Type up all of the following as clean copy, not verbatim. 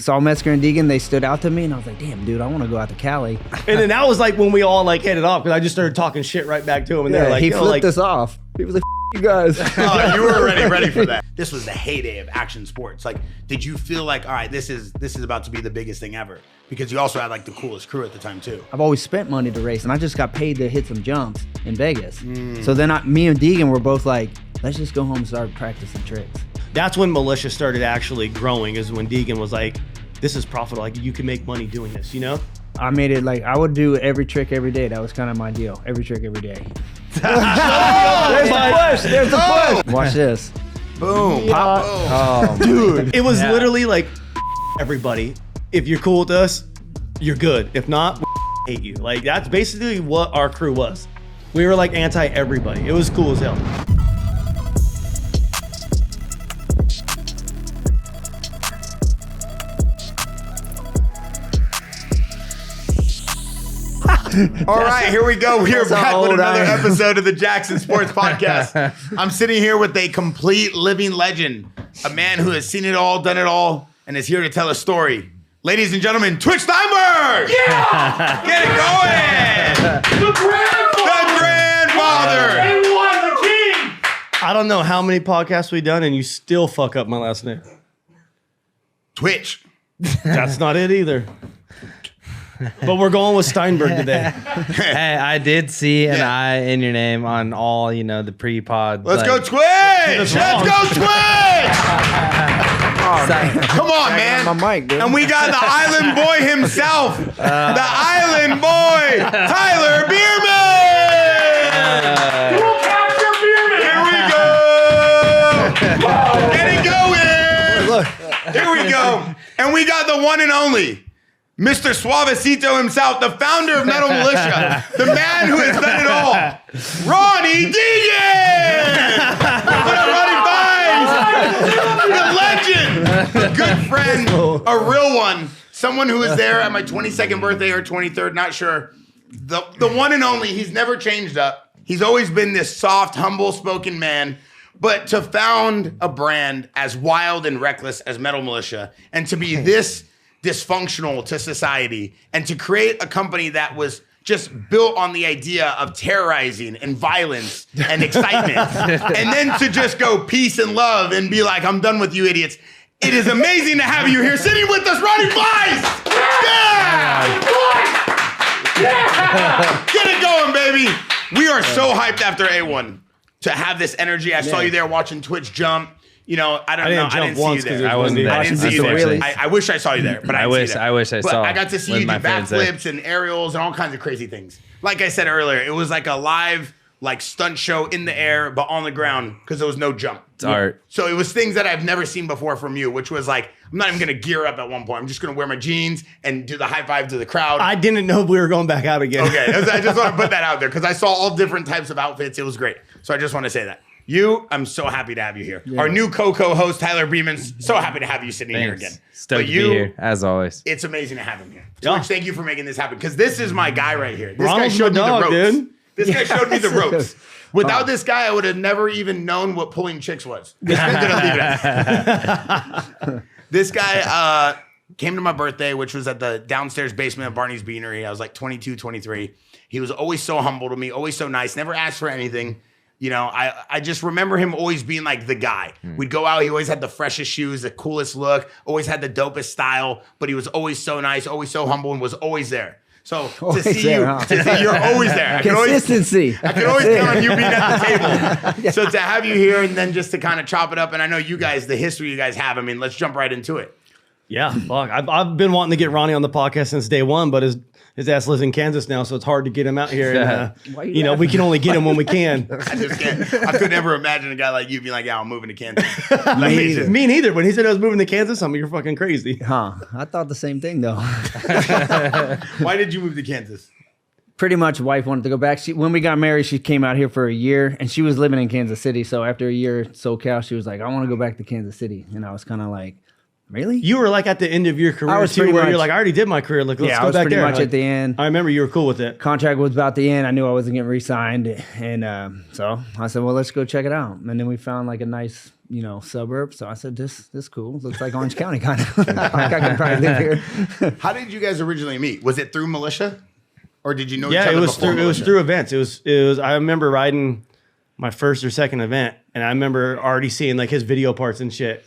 saw Metzger and Degan, they stood out to me, and I was like, damn, dude, I want to go out to Cali. And then that was like when we all like headed off, because I just started talking shit right back to him, and they're like, he flipped us off. He was like, you guys. Oh, you were already ready for that. This was the heyday of action sports. Like, did you feel like, all right, this is about to be the biggest thing ever? Because you also had like the coolest crew at the time too. I've always spent money to race, and I just got paid to hit some jumps in Vegas. So then me and Degan were both like, let's just go home and start practicing tricks. That's when Militia started actually growing, is when Degan was like, this is profitable. Like, you can make money doing this, you know? I made it like, I would do every trick every day. That was kind of my deal. Every trick every day. There's the push. There's the push. Watch this. Boom. Pop. Boom. Oh, Dude, it was literally like, everybody, if you're cool with us, you're good. If not, we hate you. Like, that's basically what our crew was. We were like anti-everybody. It was cool as hell. All right, here we go. We're back with another episode of the Jaxxon Sports Podcast. I'm sitting here with a complete living legend, a man who has seen it all, done it all, and is here to tell a story. Ladies and gentlemen, Twitch Stenberg! Yeah! Get it going! The grandfather! The king! I don't know how many podcasts we've done, and you still fuck up my last name. Twitch. That's not it either. But we're going with Stenberg today. Hey, I did see an I in your name on all, the pre-pod. Let's go Twitch! Let's go Twitch! Come on, man. My mic, dude. And we got the island boy himself, the island boy, Tyler Bierman! Here we go! Get it going! Here we go. And we got the one and only, Mr. Suavecito himself, the founder of Metal Mulisha, the man who has done it all, Ronnie Degan! What up, Ronnie Faisst? The legend, the good friend, a real one, someone who was there at my 22nd birthday or 23rd, not sure. The one and only, he's never changed up. He's always been this soft, humble-spoken man. But to found a brand as wild and reckless as Metal Mulisha, and to be this dysfunctional to society, and to create a company that was just built on the idea of terrorizing and violence and excitement, and then to just go peace and love and be like, I'm done with you idiots. It is amazing to have you here sitting with us, Ronnie Faisst! Yeah! Get it going, baby! We are so hyped after A1 to have this energy. I saw you there watching Twitch jump. I didn't see you there. I wasn't there. I didn't see you there. Really? I wish I saw you there, but I wish I saw. I got to see you do backflips and aerials and all kinds of crazy things. Like I said earlier, it was like a live stunt show in the air, but on the ground because there was no jump. It's art. So it was things that I've never seen before from you, which was like, I'm not even going to gear up at one point. I'm just going to wear my jeans and do the high five to the crowd. I didn't know we were going back out again. Okay, I just want to put that out there because I saw all different types of outfits. It was great. So I just want to say that. I'm so happy to have you here. Yeah. Our new co-host, Tyler Beeman's so happy to have you sitting here again. Stoked to be here, as always. It's amazing to have him here. So much thank you for making this happen, because this is my guy right here. This Ronald's guy showed me the ropes. Dude. This guy showed me the ropes. Without this guy, I would have never even known what pulling chicks was. I'm gonna leave it at This guy came to my birthday, which was at the downstairs basement of Barney's Beanery. I was like 22, 23. He was always so humble to me, always so nice, never asked for anything. I just remember him always being like the guy. We'd go out, he always had the freshest shoes, the coolest look, always had the dopest style, but he was always so nice, always so humble, and was always there. So to see you're always there. Consistency. I can always count on you being at the table. Yeah. So to have you here and then just to kind of chop it up, and I know you guys, the history you guys have, let's jump right into it. Yeah, fuck. I've been wanting to get Ronnie on the podcast since day one, but his ass lives in Kansas now, so it's hard to get him out here. And, we can only get him when we can. I just can't. I could never imagine a guy like you being like, yeah, I'm moving to Kansas. Me neither. When he said I was moving to Kansas, I'm like, you're fucking crazy. Huh. I thought the same thing, though. Why did you move to Kansas? Pretty much, wife wanted to go back. When we got married, she came out here for a year, and she was living in Kansas City. So after a year at SoCal, she was like, I want to go back to Kansas City. And I was kind of like, really? You were like at the end of your career you're like, I already did my career. Like, let's go back there. I was pretty much at the end. I remember you were cool with it. Contract was about the end. I knew I wasn't getting re-signed. And so I said, well, let's go check it out. And then we found like a nice suburb. So I said, this cool. Looks like Orange County kind of. I can probably live here. How did you guys originally meet? Was it through Militia? Or did you know each Yeah, other it was before through Militia? events. It was I remember riding my first or second event, and I remember already seeing like his video parts and shit.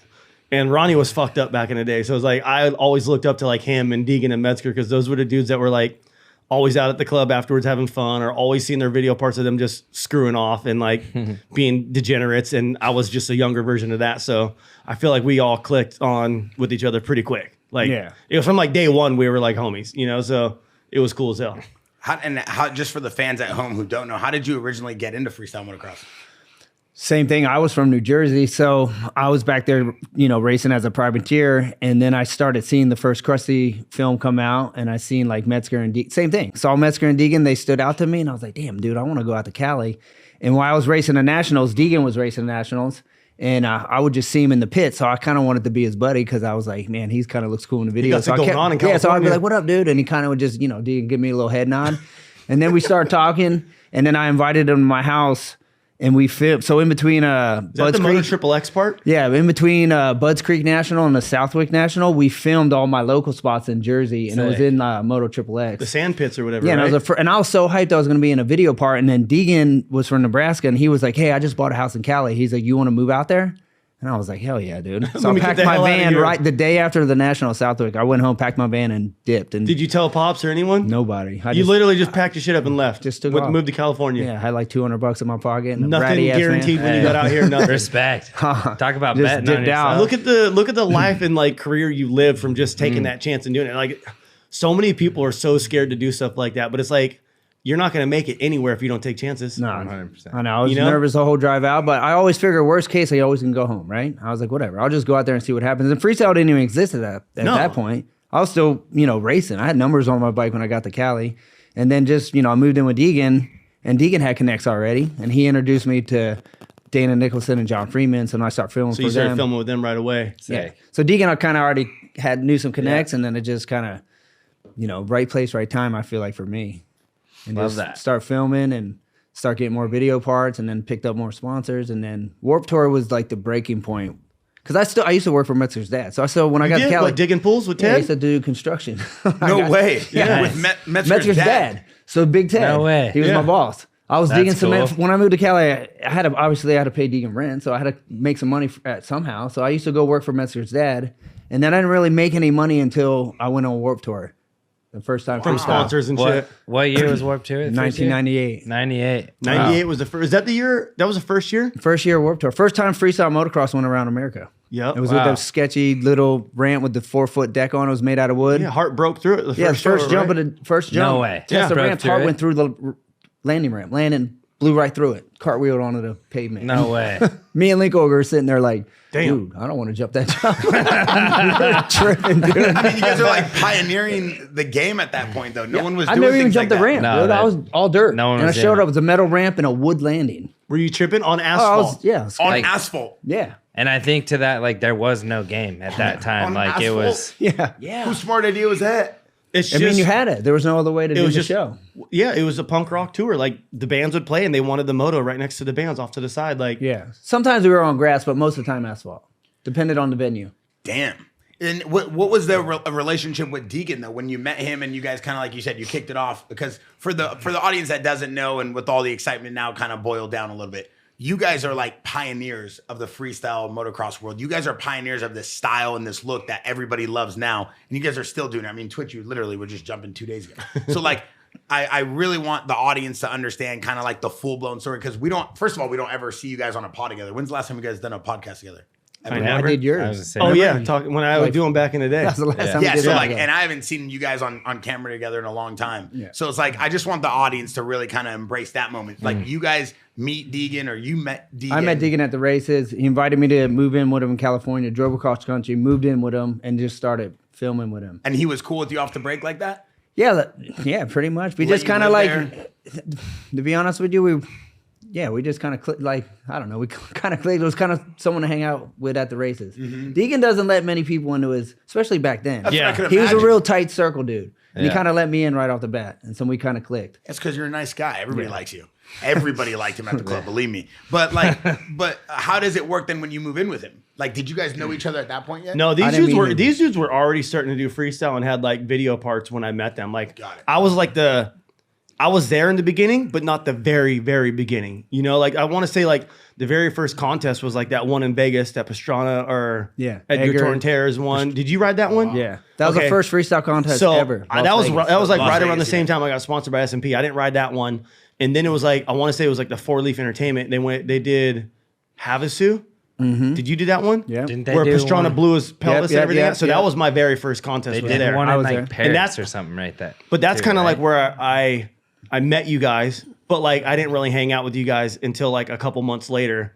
And Ronnie was fucked up back in the day. So it was like I always looked up to like him and Degan and Metzger because those were the dudes that were like always out at the club afterwards having fun, or always seeing their video parts of them just screwing off and like being degenerates. And I was just a younger version of that. So I feel like we all clicked on with each other pretty quick. Like it was from like day one, we were like homies, so it was cool as hell. How just for the fans at home who don't know, how did you originally get into freestyle motocross? Same thing. I was from New Jersey, so I was back there, racing as a privateer, and then I started seeing the first Krusty film come out, and I seen like Metzger and Degan. Same thing. Saw Metzger and Degan, they stood out to me, and I was like, damn, dude, I want to go out to Cali. And while I was racing the Nationals, Degan was racing the Nationals, and I would just see him in the pit, so I kind of wanted to be his buddy because I was like, man, he's kind of looks cool in the video. So I'd be like, what up, dude? And he kind of would just, Degan give me a little head nod, and then we started talking, and then I invited him to my house. And we filmed. So in between Bud's Moto Creek, Triple X part? Yeah, in between Bud's Creek National and the Southwick National, we filmed all my local spots in Jersey, and it was in Moto Triple X. The sand pits or whatever. Yeah, right? and I was so hyped I was going to be in a video part. And then Degan was from Nebraska, and he was like, "Hey, I just bought a house in Cali." He's like, "You want to move out there?" And I was like, hell yeah, dude. So I packed my van right the day after the National Southwick. I went home, packed my van, and dipped. And did you tell Pops or anyone? Nobody. You literally just packed your shit up and left. Just took off. Moved to California. Yeah, I had like $200 in my pocket. And nothing guaranteed when you got out here. Nothing. Respect. Talk about betting on yourself. Look at the life and like career you lived from just taking that chance and doing it. Like so many people are so scared to do stuff like that, but it's like you're not going to make it anywhere if you don't take chances. No, 100%. I know. I was nervous the whole drive out, but I always figure worst case, I always can go home, right? I was like, whatever. I'll just go out there and see what happens. And freestyle didn't even exist at that point. I was still, racing. I had numbers on my bike when I got to Cali. And then just, I moved in with Degan, and Degan had connects already. And he introduced me to Dana Nicholson and John Freeman. So then I started filming for them. So you started filming with them right away. Yeah. So Degan, I kind of already knew some connects, and then it just kind of, right place, right time, I feel like, for me. And Love just that. start filming and start getting more video parts, and then picked up more sponsors. And then Warped Tour was like the breaking point. Because I used to work for Metzger's dad. So when I got to Cali. What, digging pools with Ted? I used to do construction. No way. Yeah. With Metzger's dad. So Big Ted. No way. He was my boss. I was That's digging cement. cool. When I moved to Cali, I had to pay Degan rent. So I had to make some money somehow. So I used to go work for Metzger's dad. And then I didn't really make any money until I went on Warped Tour. The first time From freestyle. sponsors and shit. What year was Warped Tour? 1998. 98. 98 was the first. Is that the year? That was the first year? First year Warped Tour. First time freestyle motocross went around America. Yep. It was with that sketchy little ramp with the 4-foot deck on. It was made out of wood. Yeah, Heart broke through it. The first jump right? of the first jump. No way. Test the Broke ramp. through Heart it? went through the landing ramp. Landed, blew right through it. Cartwheeled onto the pavement. No way. Me and Linkover were sitting there like, Damn. dude, I don't want to jump that jump. We were tripping, dude. I mean, you guys are like pioneering the game at that point, though. No one was I doing never even things jumped like the that. ramp, No, dude. I was all dirt. no one and I was showed in. up. It was a metal ramp and a wood landing. Were you tripping on Oh, asphalt? On Like- asphalt. Yeah. And I think to that, like, there was no game at that time. On Like, it asphalt? was. Yeah. Whose smart idea was that? It's I mean, you had it. There was no other way to do was the just show. Yeah, it was a punk rock tour. Like the bands would play, and they wanted the moto right next to the bands off to the side. Like, Yeah. Sometimes we were on grass, but most of the time asphalt. Depended on the venue. Damn. And what was the relationship with Degan though? When you met him and you guys kind of like you said you kicked it off, because for the audience that doesn't know and with all the excitement now kind of boiled down a little bit, you guys are like pioneers of the freestyle motocross world. You guys are pioneers of this style and this look that everybody loves now, and you guys are still doing it. I mean, Twitch, you literally were just jumping 2 days ago. So like, I really want the audience to understand kind of like the full blown story, because first of all, we don't ever see you guys on a pod together. When's the last time you guys done a podcast together? Ever? I did yours. I was gonna say, oh yeah, when I would do them back in the day. That's the last time we Yeah, did so that. like, and I haven't seen you guys on camera together in a long time. Yeah. So it's like, I just want the audience to really kind of embrace that moment. Like you guys meet Degan, or you met Degan. I met Degan at the races. He invited me to move in with him in California, drove across country, moved in with him, and just started filming with him. And he was cool with you off the break like that? Yeah, pretty much. We Let just you kind of live like, to be honest with you, we just kind of clicked, like, I don't know, we kind of clicked. It was kind of someone to hang out with at the races. Degan doesn't let many people into his, especially back then. That's what I could He was a imagine. real tight circle dude. And he Yeah. kind of let me in right off the bat. And so we kind of clicked. That's because you're a nice guy. Everybody likes you. Everybody liked him at the club, believe me. But like, but how does it work then when you move in with him? Like, did you guys know each other at that point yet? No, I didn't meet him. these dudes were already starting to do freestyle and had like video parts when I met them. Like, Got it. I was like I was there in the beginning, but not the very, very beginning. You know, like I want to say like the very first contest was like that one in Vegas that Pastrana or Edgar Torrentera's one. Did you ride that one? Yeah, that was the first freestyle contest ever. That was like Las right Vegas, around the same yeah. time I got sponsored by S&P. I didn't ride that one, and then it was like I want to say it was like the Four Leaf Entertainment. They did Havasu. Did you do that one? Yeah. Didn't they Where do Pastrana one? blew his pelvis and everything. yep, So that was my very first contest. They was did there. one I in was like there. Paris And that's- or something, right? But that's too, kind of right? like where I met you guys, but like I didn't really hang out with you guys until like a couple months later.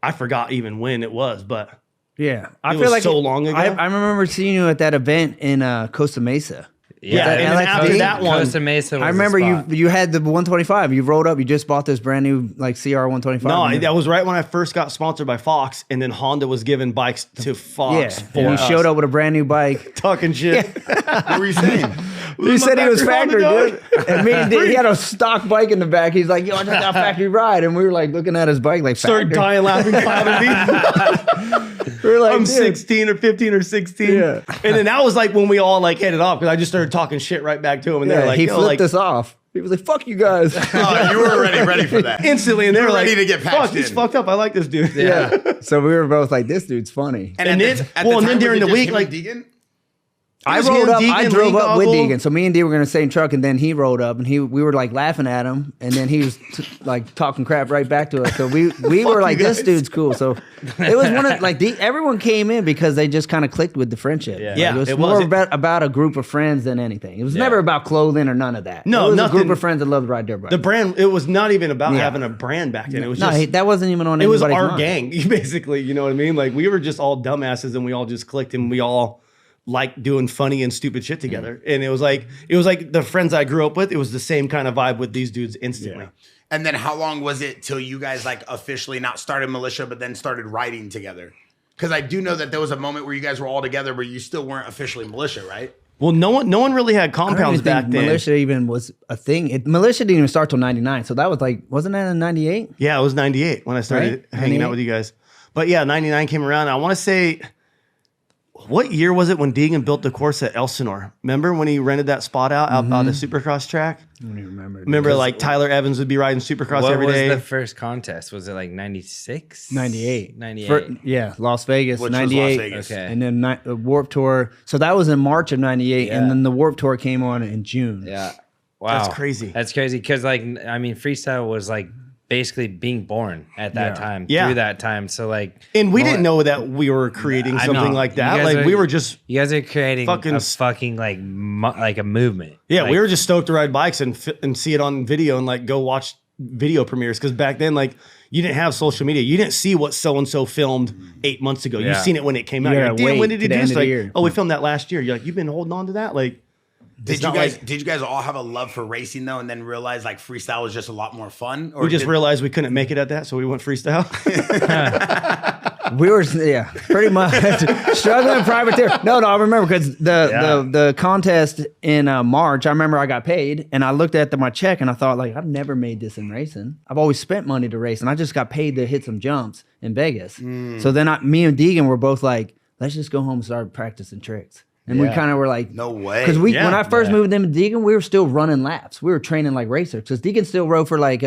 I forgot even when it was, but Yeah, I It feel was like so long ago. I remember seeing you at that event in Costa Mesa. Yeah, and then after that one, Costa Mesa was I the remember spot. you had the 125. You rolled up. You just bought this brand new like CR 125. no, that was right when I first got sponsored by Fox, and then Honda was giving bikes to Fox. yeah. for And you us. showed up with a brand new bike. talking shit. What were you saying? He said he was factory, Honda, dude. And me and he had a stock bike in the back. He's like, yo, I just got factory ride. And we were like looking at his bike like Started factory. dying laughing. We were like, I'm dude. 16 or 15 or 16. Yeah. And then that was like when we all like headed off because I just started talking shit right back to him. And they were Yeah, like, he yo, flipped like us off. He was like, fuck you guys. Oh, you were already ready for that. instantly. And they You were were like, ready to get fuck, patched he's in. fucked up. I like this dude. Yeah. So we were both like, this dude's funny. And at then- the, at well, the and then time, during was the it just week, him like- and Degan? I was rolled him, up. I Degan, drove Lee up with Goggle. Degan. So me and D were in the same truck, and then he rolled up, and we were like laughing at him, and then he was like talking crap right back to us. So we were like, this dude's cool. So it was one of like everyone came in because they just kind of clicked with the friendship. Yeah. Like, Yeah, it was it more was. about a group of friends than anything. It was never about clothing or none of that. No, it was nothing. a group of friends that loved to ride dirt bikes. The brand, it was not even about Yeah. having a brand back then. It was No, just, that wasn't even on. it was anybody's our mind. gang, basically. You know what I mean? Like we were just all dumbasses and we all just clicked and we all liked doing funny and stupid shit together. And it was like the friends I grew up with. It was the same kind of vibe with these dudes instantly. And then how long was it till you guys like officially not started Militia, but then started riding together? Because I do know that there was a moment where you guys were all together, but you still weren't officially Militia, right? Well, no one really had I don't compounds even back think then. Militia even was a thing. Militia didn't even start till '99. So that was like, wasn't that in '98? Yeah, it was 98 when I started Right? hanging 98? out with you guys. But yeah, 99 came around. I want to say, what year was it when Degan built the course at Elsinore? Remember when he rented that spot out on the Supercross track? I don't even remember. Remember like Tyler Evans would be riding Supercross What every was day? the first contest? Was it like 96? 98. 98. Yeah, Las Vegas, Which was 98. Las Vegas. Okay. And then the Warp Tour. So that was in March of 98. Yeah. And then the Warp Tour came on in June. Yeah. Wow. That's crazy. That's crazy because, like, I mean, freestyle was like basically being born at that time. Yeah. Through that time. So, like, And we didn't know that we were creating I something know. like You that. guys Like are- we were just, you guys are creating Fucking a fucking like like a movement. yeah, Like, we were just stoked to ride bikes and see it on video and like go watch video premieres. Because back then, like you didn't have social media. You didn't see what so-and-so filmed 8 months ago. You Yeah. seen it when it came out. You You're gotta like, damn, wait when did to he the do end this? of the Like, year. oh, we filmed that last year. You're like, you've been holding on to that? Like, Did not you guys all have a love for racing though, and then realize like freestyle was just a lot more fun? Or we just did- realized we couldn't make it at that, so we went freestyle. We were, yeah, pretty much struggling privateer. No, I remember because the contest in March, I remember I got paid and I looked at my check and I thought, like, I've never made this in racing. I've always spent money to race and I just got paid to hit some jumps in Vegas. So then me and Degan were both like, let's just go home and start practicing tricks. And we kind of were like, No way. Because when Yeah. I first moved them to Degan, we were still running laps. We were training like racers because Degan still rode for like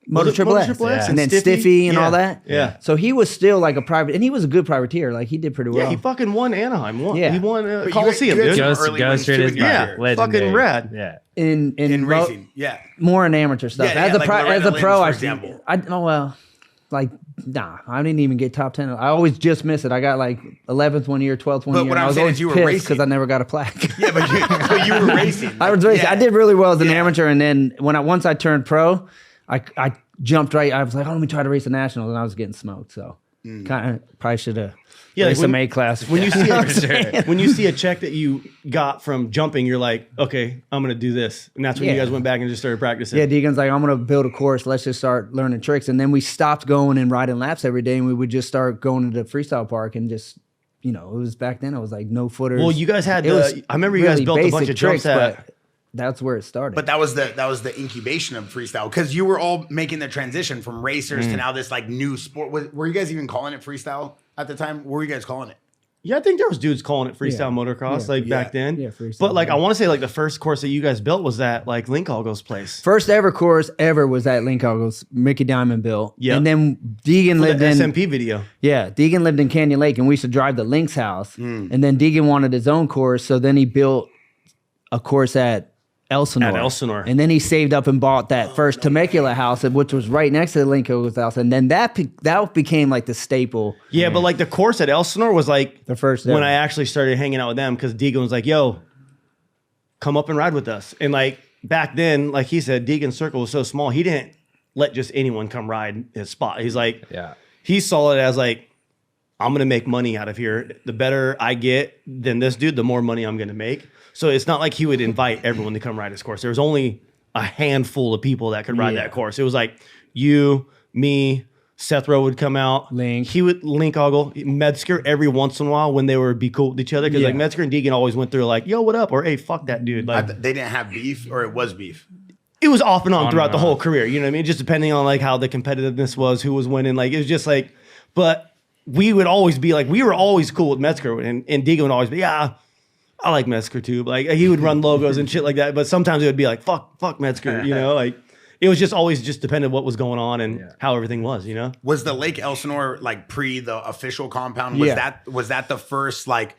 Motor Triple S, Triple S and then Stiffy? Stiffy and Yeah. all that. Yeah. So he was still like a private, and he was a good privateer. Like he did pretty well. Yeah, he fucking won Anaheim. Yeah. He won But you Coliseum, had dude. some Ghost, early Ghost wins, too, Rid is in your Yeah, career. legendary. fucking rad. Yeah. in racing. Yeah. more in amateur stuff. Yeah, as yeah, a like pro, Loretta as a Lynn's, pro, for I example. like nah, I didn't even get top 10. I always just miss it. I got like 11th one year, 12th one But year. what and I I'm was saying always is you were pissed racing. because I never got a plaque. Yeah, but you were racing. I was racing. Yeah. I did really well as an Yeah. amateur, and then once I turned pro, I jumped right. I was like, oh, let me try to race the nationals, and I was getting smoked. So kind of probably should have Yeah, raced like some A class. When you see when you see a check that you got from jumping, you're like, okay, I'm gonna do this, and that's when you Yeah. guys went back and just started practicing. Yeah, Degan's like, I'm gonna build a course. Let's just start learning tricks. And then we stopped going and riding laps every day, and we would just start going to the freestyle park and just, it was back then. I was like no footers. Well, you guys had It was I remember you guys really built a bunch basic of jumps tricks, at that's where it started. But that was the incubation of freestyle, because you were all making the transition from racers to now this like new sport. Were you guys even calling it freestyle at the time? What were you guys calling it? Yeah, I think there was dudes calling it freestyle motocross back then. Yeah, freestyle. But like I want to say like the first course that you guys built was at like Linkogle's place. First ever course ever was at Linkogle's, Mickey Diamond built. Yep. And then Degan lived The in SMP video. Yeah, Degan lived in Canyon Lake, and we used to drive to Link's house. And then Degan wanted his own course, so then he built a course at Elsinore. At Elsinore. And then he saved up and bought that first Temecula house, which was right next to the Linkogle's house. And then that became like the staple. Yeah, but like the course at Elsinore was like The first when ever. I actually started hanging out with them, because Degan was like, yo, come up and ride with us. And like back then, like he said, Degan's circle was so small, he didn't let just anyone come ride his spot. He's like, he saw it as like, I'm going to make money out of here. The better I get than this dude, the more money I'm going to make. So it's not like he would invite everyone to come ride his course. There was only a handful of people that could ride that course. It was like you, me, Seth Rowe would come out. Link. He would Ogle, Metzger every once in a while when they would be cool with each other. Because like Metzger and Degan always went through like, yo, what up? Or hey, fuck that dude. Like They didn't have beef, or it was beef? it was off and on throughout the whole career. You know what I mean? Just depending on like how the competitiveness was, who was winning. Like it was just like, but we would always be like, we were always cool with Metzger, and Degan would always be, yeah, I like Metzger too. Like he would run logos and shit like that. But sometimes it would be like, fuck Metzger, you know? Like it was just always just dependent what was going on and how everything was, you know? Was the Lake Elsinore like pre the official compound? Was that the first like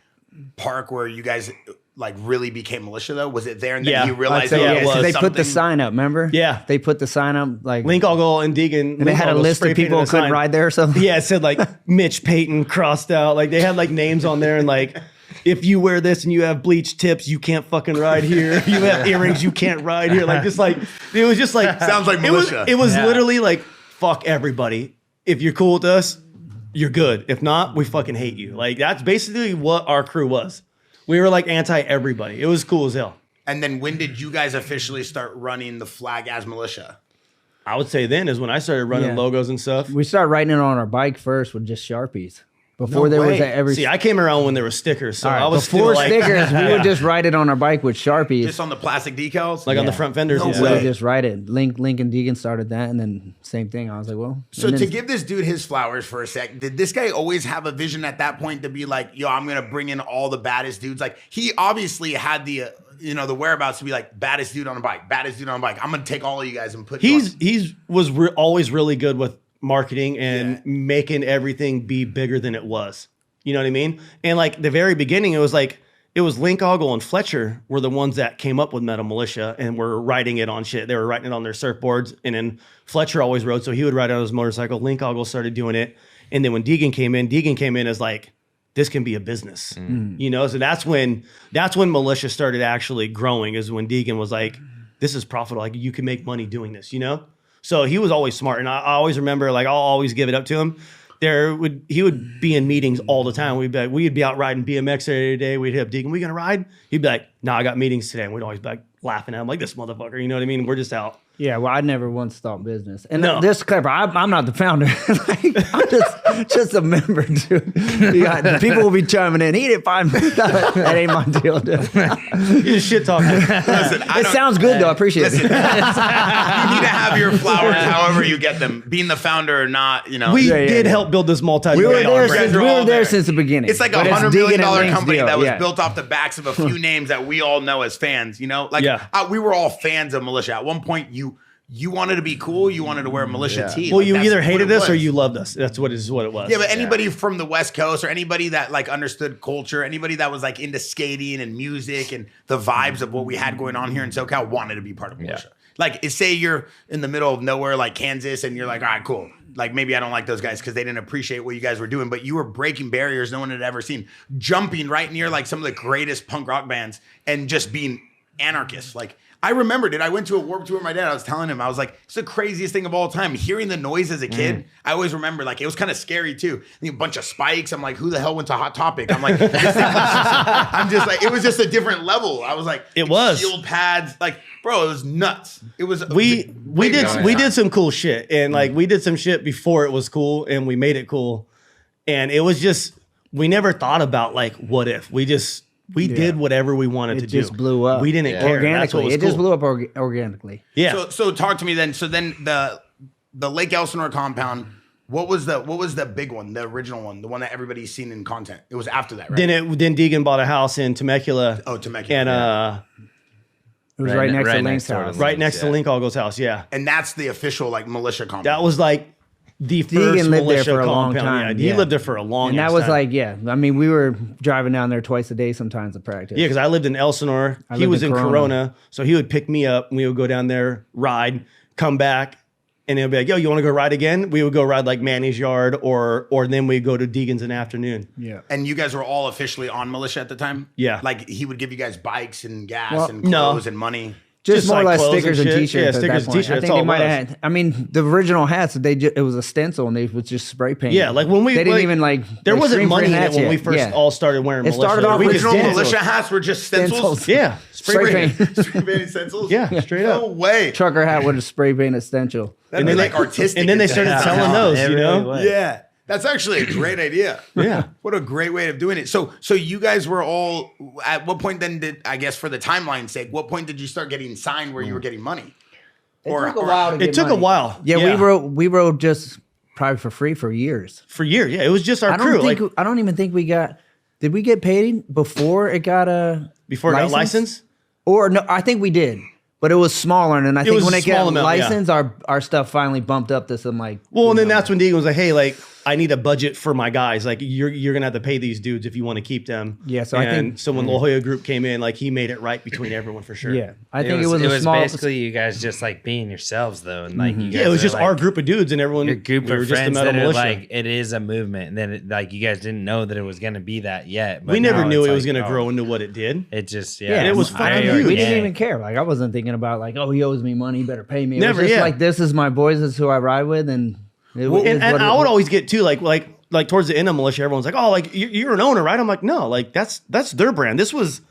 park where you guys like really became Militia though? Was it there and then you realized it was. They put something? the sign up, remember? Yeah. They put the sign up like Linkoggle and Degan. and they had a list of people who couldn't ride there or something. Yeah, it said like Mitch Payton crossed out. Like they had like names on there and like, if you wear this and you have bleached tips, you can't fucking ride here. You have earrings, you can't ride here. Like just like, it was just like. Sounds like Militia. It was literally like, fuck everybody. If you're cool with us, you're good. If not, we fucking hate you. Like that's basically what our crew was. We were like anti everybody. It was cool as hell. And then when did you guys officially start running the flag as Militia? I would say then is when I started running logos and stuff. We started writing it on our bike first with just Sharpies. Before there was every See, I came around when there were stickers, so All right, I was before still like, stickers, we would just write it on our bike with Sharpies. Just on the plastic decals? like on the front fenders and We would stuff. just write it. Link and Degan started that, and then same thing. I was like, well. So and to then- give this dude his flowers for a sec, did this guy always have a vision at that point to be like, yo, I'm going to bring in all the baddest dudes? Like he obviously had the, the whereabouts to be like baddest dude on a bike, baddest dude on a bike. I'm going to take all of you guys and put you on. Always really good with marketing and making everything be bigger than it was. You know what I mean? And like the very beginning, it was Linkoggle and Fletcher were the ones that came up with Metal Mulisha and were writing it on shit. They were writing it on their surfboards, and then Fletcher always rode, so he would ride it on his motorcycle. Linkoggle started doing it, and then when Degan came in as like, this can be a business, you know. So that's when Militia started actually growing. Is when Degan was like, this is profitable. Like you can make money doing this, you know. So he was always smart, and I always remember like I'll always give it up to him. He would be in meetings all the time. We'd be out riding BMX every day. We'd hit up Degan, we gonna ride? He'd be like, no, I got meetings today. And we'd always be like laughing at him like, this motherfucker, you know what I mean? We're just out. Yeah, well, I never once thought business. And No. this clever, I'm not the founder. Like, I'm just a member, dude. People will be chiming in. He didn't find me. That ain't my deal, dude. You just shit talking. Listen, It sounds good, though. I appreciate Listen, it. you need to have your flowers however you get them. Being the founder or not, We did help build this We were Yeah, there, brand. since the beginning. It's like But $100 Degan million and Link's company deal, that was yeah. built off the backs of a few names that we all know as fans, you know? Like we were all fans of Militia. At one point you wanted to be cool, you wanted to wear a Militia tee. Well, Like, you that's either what hated it us or was. you loved us. That's what it was. Yeah, but anybody from the West Coast or anybody that like understood culture, anybody that was like into skating and music and the vibes of what we had going on here in SoCal wanted to be part of Militia. Like, say you're in the middle of nowhere, like Kansas, and you're like, all right, cool. Like, maybe I don't like those guys because they didn't appreciate what you guys were doing, but you were breaking barriers no one had ever seen, jumping right near like some of the greatest punk rock bands and just being anarchists. Like, I remembered it. I went to a Warped Tour with my dad. I was telling him, I was like, it's the craziest thing of all time. Hearing the noise as a kid, I always remember, like, it was kind of scary too. A bunch of spikes. I'm like, who the hell went to Hot Topic? I'm like, this thing was I'm just like, it was just a different level. I was like, It was. shield pads. Like, bro, it was nuts. It was. We did some cool shit, and like we did some shit before it was cool, and we made it cool, and it was just we never thought about like what if. We just We did whatever we wanted to do. It just blew up. We didn't care. That's what organically. was It just cool. blew up organically. Yeah. So talk to me then. So then the Lake Elsinore compound. What was the big one? The original one, the one that everybody's seen in content. It was after that, right? Then Degan bought a house in Temecula. Oh, Temecula. And It was right next to Link's house. right next to Link Algo's house. Yeah. and that's the official like militia compound. That was like the Degan first lived there militia for a long compound. time, He yeah. lived there for a long And that ass was time. like, I mean, we were driving down there twice a day sometimes to practice. Yeah, because I lived in Elsinore. He lived was in in Corona. Corona. So he would pick me up and we would go down there, ride, come back, and he'll be like, yo, you want to go ride again? We would go ride like Manny's yard or then we'd go to Degan's in the afternoon. Yeah. And you guys were all officially on militia at the time? Yeah. Like he would give you guys bikes and gas Well, and no. clothes and money. Just Just more or like less clothes and stickers and shit. t-shirts. Yeah, at stickers that and point. t-shirts, I think that's they all might it have had. I mean, the original hats. It was a stencil and they was just spray painted. Yeah, like when we they didn't like, even like there like, wasn't screen money in print it hats when yet. we first Yeah. all started wearing It militia. started off We with just Original did it. militia hats were just stencils. Stencils. Yeah, Spray paint. Spray painted stencils? yeah, straight up. No way. Trucker hat with a spray painted stencil. That'd be like artistic. And then they as started hell. selling those, It you really know? was. Yeah. That's actually a great idea. Yeah. What a great way of doing it. So you guys were all at what point then did I guess for the timeline's sake, what point did you start getting signed where you were getting money? It took a while to It get took a money. while. Yeah, we rode just probably for free for years. For years. Yeah, it was just our I crew. don't even think we got. Did we get paid before it got a Before it got licensed? Or no, I think we did, but it was smaller. And then I think was when a it got small amount, yeah. licensed, our stuff finally bumped up to some like. Well, and then that's when Degan was like, "Hey, like, I need a budget for my guys. Like, you're gonna have to pay these dudes if you want to keep them." Yeah, so I think- so when La Jolla Group came in, like, he made it right between everyone for sure. Yeah, I think it was it a was small. basically you guys just like being yourselves though, and like you guys Yeah, it was are, just like, our group of dudes, and everyone. your group we were of just the friends Metal that are Mulisha. like it is a movement, and then like you guys didn't know that it was gonna be that yet. But we never now knew it's it was like, gonna oh, grow into what it did. It just Yeah, it was I fucking already- huge. We didn't yeah. even care. Like I wasn't thinking about like, oh, he owes me money, he better pay me. It Never, was just yeah. like this is my boys, this is who I ride with, and it, Well, is and what I it- would always get too like towards the end of Militia, everyone's like, "Oh, like you're an owner, right?" I'm like, "No, like that's their brand. This was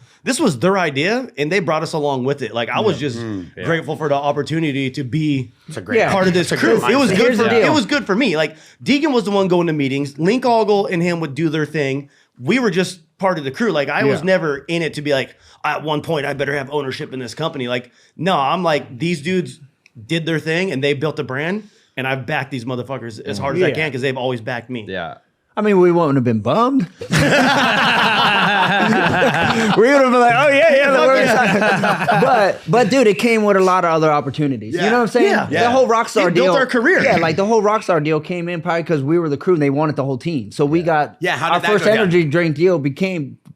their idea, and they brought us along with it. Like I was just grateful for the opportunity to be It's a great Yeah. part of this It's a crew. great It was mindset. good Here's for the deal. it was good for me. Like Degan was the one going to meetings. Link Ogle and him would do their thing. We were just part of the crew. Like I was never in it to be like, at one point I better have ownership in this company. Like no, I'm like these dudes did their thing and they built a brand. And I've backed these motherfuckers as hard as I Yeah. can because they've always backed me. Yeah. I mean, we wouldn't have been bummed. we would have been like, oh yeah. But dude, it came with a lot of other opportunities. You know what I'm saying? Yeah. The whole Rockstar It deal. built our career. Yeah, like the whole Rockstar deal came in probably because we were the crew and they wanted the whole team. So we got Yeah, how did our that first go down? energy drink deal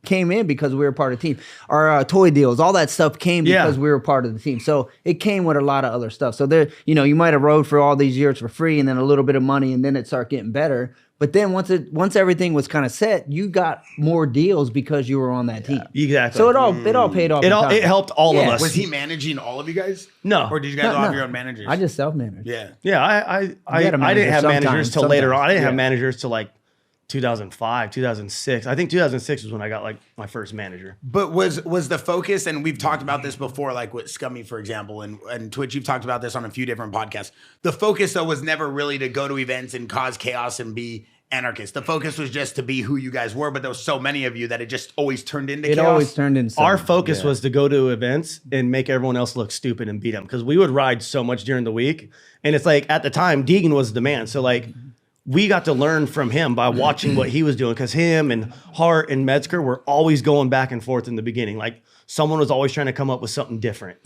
came in because we were part of the team. Our toy deals, all that stuff came Yeah. because we were part of the team. So it came with a lot of other stuff. So there, you might have rode for all these years for free and then a little bit of money and then it started getting better. But then once everything was kind of set, you got more deals because you were on that team. Exactly. So it all paid off. in time. It helped all of Yeah. us. Was he managing all of you guys? No. Or did you guys all have your own managers? I just self-managed. Yeah. Yeah, I had a didn't manager have managers sometimes, till later on. I didn't have yeah. managers till like 2005, 2006. I think 2006 was when I got like my first manager. But was the focus, and we've talked about this before, like with Scummy, for example, and Twitch, you've talked about this on a few different podcasts. The focus, though, was never really to go to events and cause chaos and be anarchist. The focus was just to be who you guys were, but there was so many of you that it just always turned into It chaos. always turned into Our something. focus was to go to events and make everyone else look stupid and beat them because we would ride so much during the week. And it's like at the time, Degan was the man. So like we got to learn from him by watching what he was doing because him and Hart and Metzger were always going back and forth in the beginning. Like someone was always trying to come up with something different,